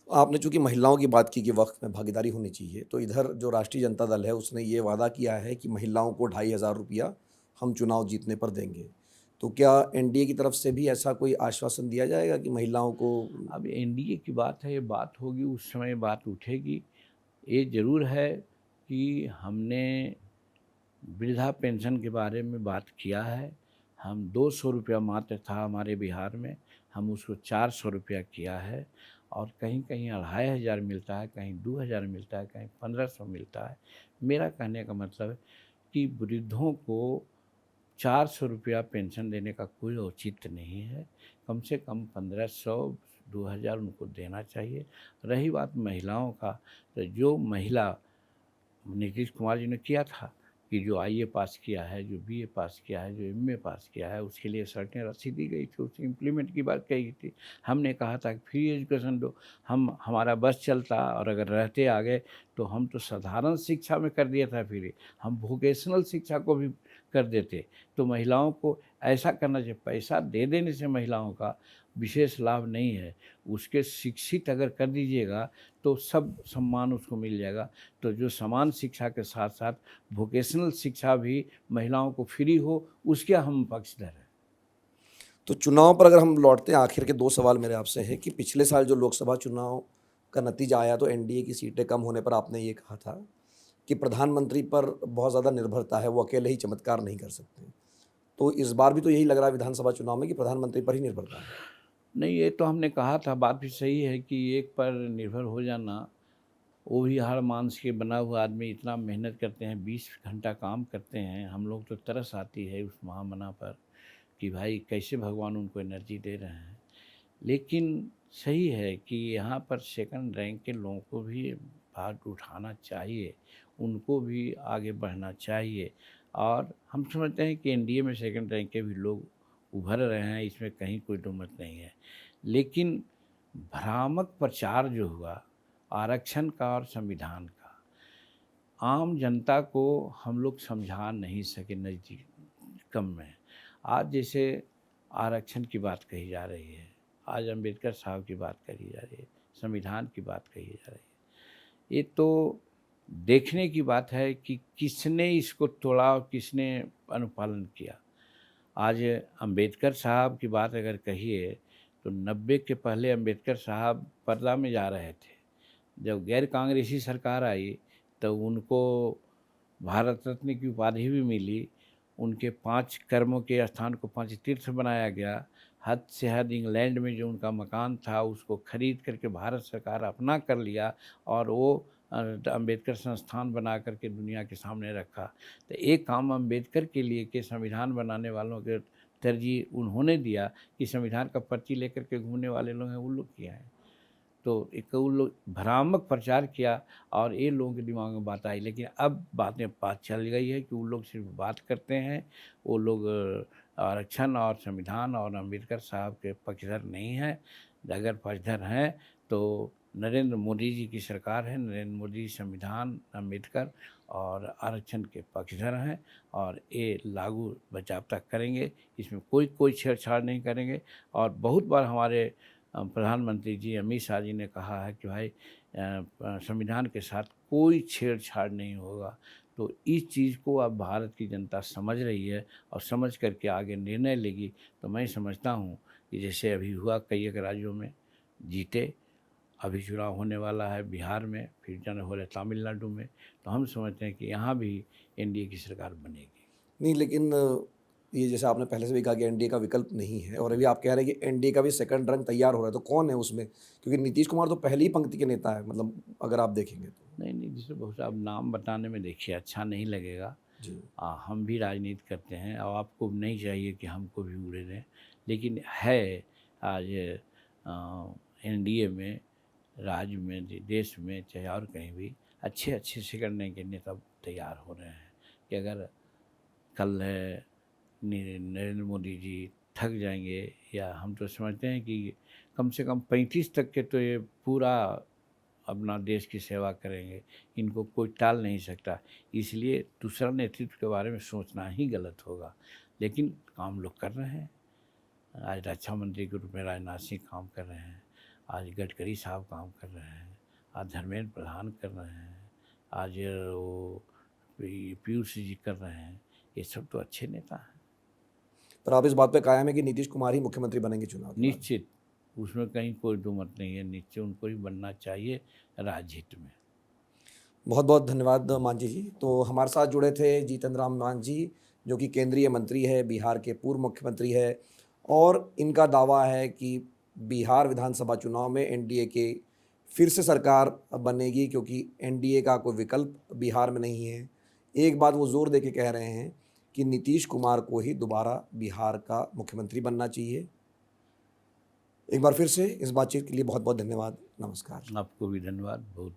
आपने चूँकि महिलाओं की बात की कि वक़्फ़ में भागीदारी होनी चाहिए, तो इधर जो राष्ट्रीय जनता दल है उसने ये वादा किया है कि महिलाओं को ₹2500 हम चुनाव जीतने पर देंगे। तो क्या एनडीए की तरफ से भी ऐसा कोई आश्वासन दिया जाएगा कि महिलाओं को? अब एनडीए की बात है, ये बात होगी उस समय बात उठेगी। ये ज़रूर है कि हमने वृद्धा पेंशन के बारे में बात किया है। हम 200 रुपया मात्र था हमारे बिहार में, हम उसको 400 रुपया किया है और कहीं-कहीं 2500 मिलता है, कहीं 2000 मिलता है, कहीं 1500 मिलता है। मेरा कहने का मतलब है कि वृद्धों को 400 रुपया पेंशन देने का कोई औचित्य नहीं है। कम से कम 1500 2000 उनको देना चाहिए। रही बात महिलाओं का, तो जो महिला नीतीश कुमार जी ने किया था कि जो आईए पास किया है, जो बीए पास किया है, जो एमए पास किया है, उसके लिए सर्टेन राशि दी गई थी, उसके इम्प्लीमेंट की बात कही थी। हमने कहा था कि फ्री एजुकेशन दो, हमारा बस चलता और अगर रहते आगे तो हम तो साधारण शिक्षा में कर दिया था फ्री, हम वोकेशनल शिक्षा को भी कर देते। तो महिलाओं को ऐसा करना चाहिए। पैसा दे देने से महिलाओं का विशेष लाभ नहीं है, उसके शिक्षित अगर कर दीजिएगा तो सब सम्मान उसको मिल जाएगा। तो जो समान शिक्षा के साथ साथ वोकेशनल शिक्षा भी महिलाओं को फ्री हो, उसके हम पक्षधर हैं। तो चुनाव पर अगर हम लौटते हैं, आखिर के 2 सवाल मेरे आपसे हैं कि पिछले साल जो लोकसभा चुनाव का नतीजा आया तो एनडीए की सीटें कम होने पर आपने ये कहा था कि प्रधानमंत्री पर बहुत ज़्यादा निर्भरता है, वो अकेले ही चमत्कार नहीं कर सकते। तो इस बार भी तो यही लग रहा है विधानसभा चुनाव में कि प्रधानमंत्री पर ही निर्भरता है। नहीं, ये तो हमने कहा था, बात भी सही है कि एक पर निर्भर हो जाना, वो भी हाड़ मांस के बना हुआ आदमी इतना मेहनत करते हैं, 20 घंटा काम करते हैं, हम लोग तो तरस आती है उस महामना पर कि भाई कैसे भगवान उनको एनर्जी दे रहे हैं। लेकिन सही है कि यहाँ पर सेकंड रैंक के लोगों को भी भाग उठाना चाहिए, उनको भी आगे बढ़ना चाहिए। और हम समझते हैं कि एनडीए में सेकंड रैंक के भी लोग उभर रहे हैं, इसमें कहीं कोई दो मत नहीं है। लेकिन भ्रामक प्रचार जो हुआ आरक्षण का और संविधान का, आम जनता को हम लोग समझा नहीं सके नज़दीक कम में। आज जैसे आरक्षण की बात कही जा रही है, आज अंबेडकर साहब की बात कही जा रही है, संविधान की बात कही जा रही है, ये तो देखने की बात है कि किसने इसको तोड़ा और किसने अनुपालन किया। आज अंबेडकर साहब की बात अगर कहिए तो 90 के पहले अंबेडकर साहब पर्दा में जा रहे थे। जब गैर कांग्रेसी सरकार आई तो उनको भारत रत्न की उपाधि भी मिली। उनके 5 कर्मों के स्थान को 5 तीर्थ बनाया गया। हद से हद इंग्लैंड में जो उनका मकान था उसको खरीद करके भारत सरकार अपना कर लिया और वो अंबेडकर संस्थान बना करके दुनिया के सामने रखा। तो एक काम अंबेडकर के लिए कि संविधान बनाने वालों के तरजीह उन्होंने दिया कि संविधान का पर्ची लेकर के घूमने वाले लोग हैं वो लोग किया है। तो एक वो लोग भ्रामक प्रचार किया और ये लोगों के दिमाग में बात आई, लेकिन अब बात चल गई है कि वो लोग सिर्फ बात करते हैं। वो लोग आरक्षण और संविधान और अंबेडकर साहब के पक्षधर नहीं हैं। अगर पक्षधर हैं तो नरेंद्र मोदी जी की सरकार है। नरेंद्र मोदी संविधान, अंबेडकर और आरक्षण के पक्षधर हैं और ये लागू बचाव करेंगे। इसमें कोई छेड़छाड़ नहीं करेंगे। और बहुत बार हमारे प्रधानमंत्री जी अमित शाह जी ने कहा है कि भाई संविधान के साथ कोई छेड़छाड़ नहीं होगा। तो इस चीज़ को अब भारत की जनता समझ रही है और समझ करके आगे निर्णय लेगी। तो मैं समझता हूँ कि जैसे अभी हुआ कई एक राज्यों में जीते, अभी चुनाव होने वाला है बिहार में, फिर जाने हो रहा है तमिलनाडु में, तो हम समझते हैं कि यहाँ भी एनडीए की सरकार बनेगी। नहीं, लेकिन ये जैसे आपने पहले से भी कहा कि एनडीए का विकल्प नहीं है और अभी आप कह रहे हैं कि एनडीए का भी सेकंड रंग तैयार हो रहा है, तो कौन है उसमें? क्योंकि नीतीश कुमार तो पहली पंक्ति के नेता है, मतलब अगर आप देखेंगे तो। नहीं, जैसे बहुत अब नाम बताने में देखिए अच्छा नहीं लगेगा। जी। हम भी राजनीति करते हैं और आपको नहीं चाहिए कि हमको भी उड़े दें, लेकिन है आज एनडीए में, राज्य में, देश में, चाहे और कहीं भी अच्छे से करने के नेता तैयार हो रहे हैं कि अगर कल नरेंद्र मोदी जी थक जाएंगे, या हम तो समझते हैं कि कम से कम 35 तक के तो ये पूरा अपना देश की सेवा करेंगे, इनको कोई टाल नहीं सकता। इसलिए दूसरा नेतृत्व के बारे में सोचना ही गलत होगा, लेकिन काम लोग कर रहे हैं। आज रक्षा मंत्री के रूप में राजनाथ सिंह काम कर रहे हैं, आज गडकरी साहब काम कर रहे हैं, आज धर्मेंद्र प्रधान कर रहे हैं, आज वो पीयूष जी कर रहे हैं। ये सब तो अच्छे नेता हैं। पर आप इस बात पे कायम है कि नीतीश कुमार ही मुख्यमंत्री बनेंगे चुनाव के बाद? निश्चित, उसमें कहीं कोई दो मत नहीं है। निश्चय उनको ही बनना चाहिए राज्य हित में। बहुत बहुत धन्यवाद मांझी जी। तो हमारे साथ जुड़े थे जीतन राम मांझी, जो कि केंद्रीय मंत्री है, बिहार के पूर्व मुख्यमंत्री है, और इनका दावा है कि बिहार विधानसभा चुनाव में एनडीए के फिर से सरकार बनेगी, क्योंकि एनडीए का कोई विकल्प बिहार में नहीं है। एक बात वो ज़ोर दे के कह रहे हैं कि नीतीश कुमार को ही दोबारा बिहार का मुख्यमंत्री बनना चाहिए। एक बार फिर से इस बातचीत के लिए बहुत बहुत धन्यवाद। नमस्कार। आपको भी धन्यवाद बहुत।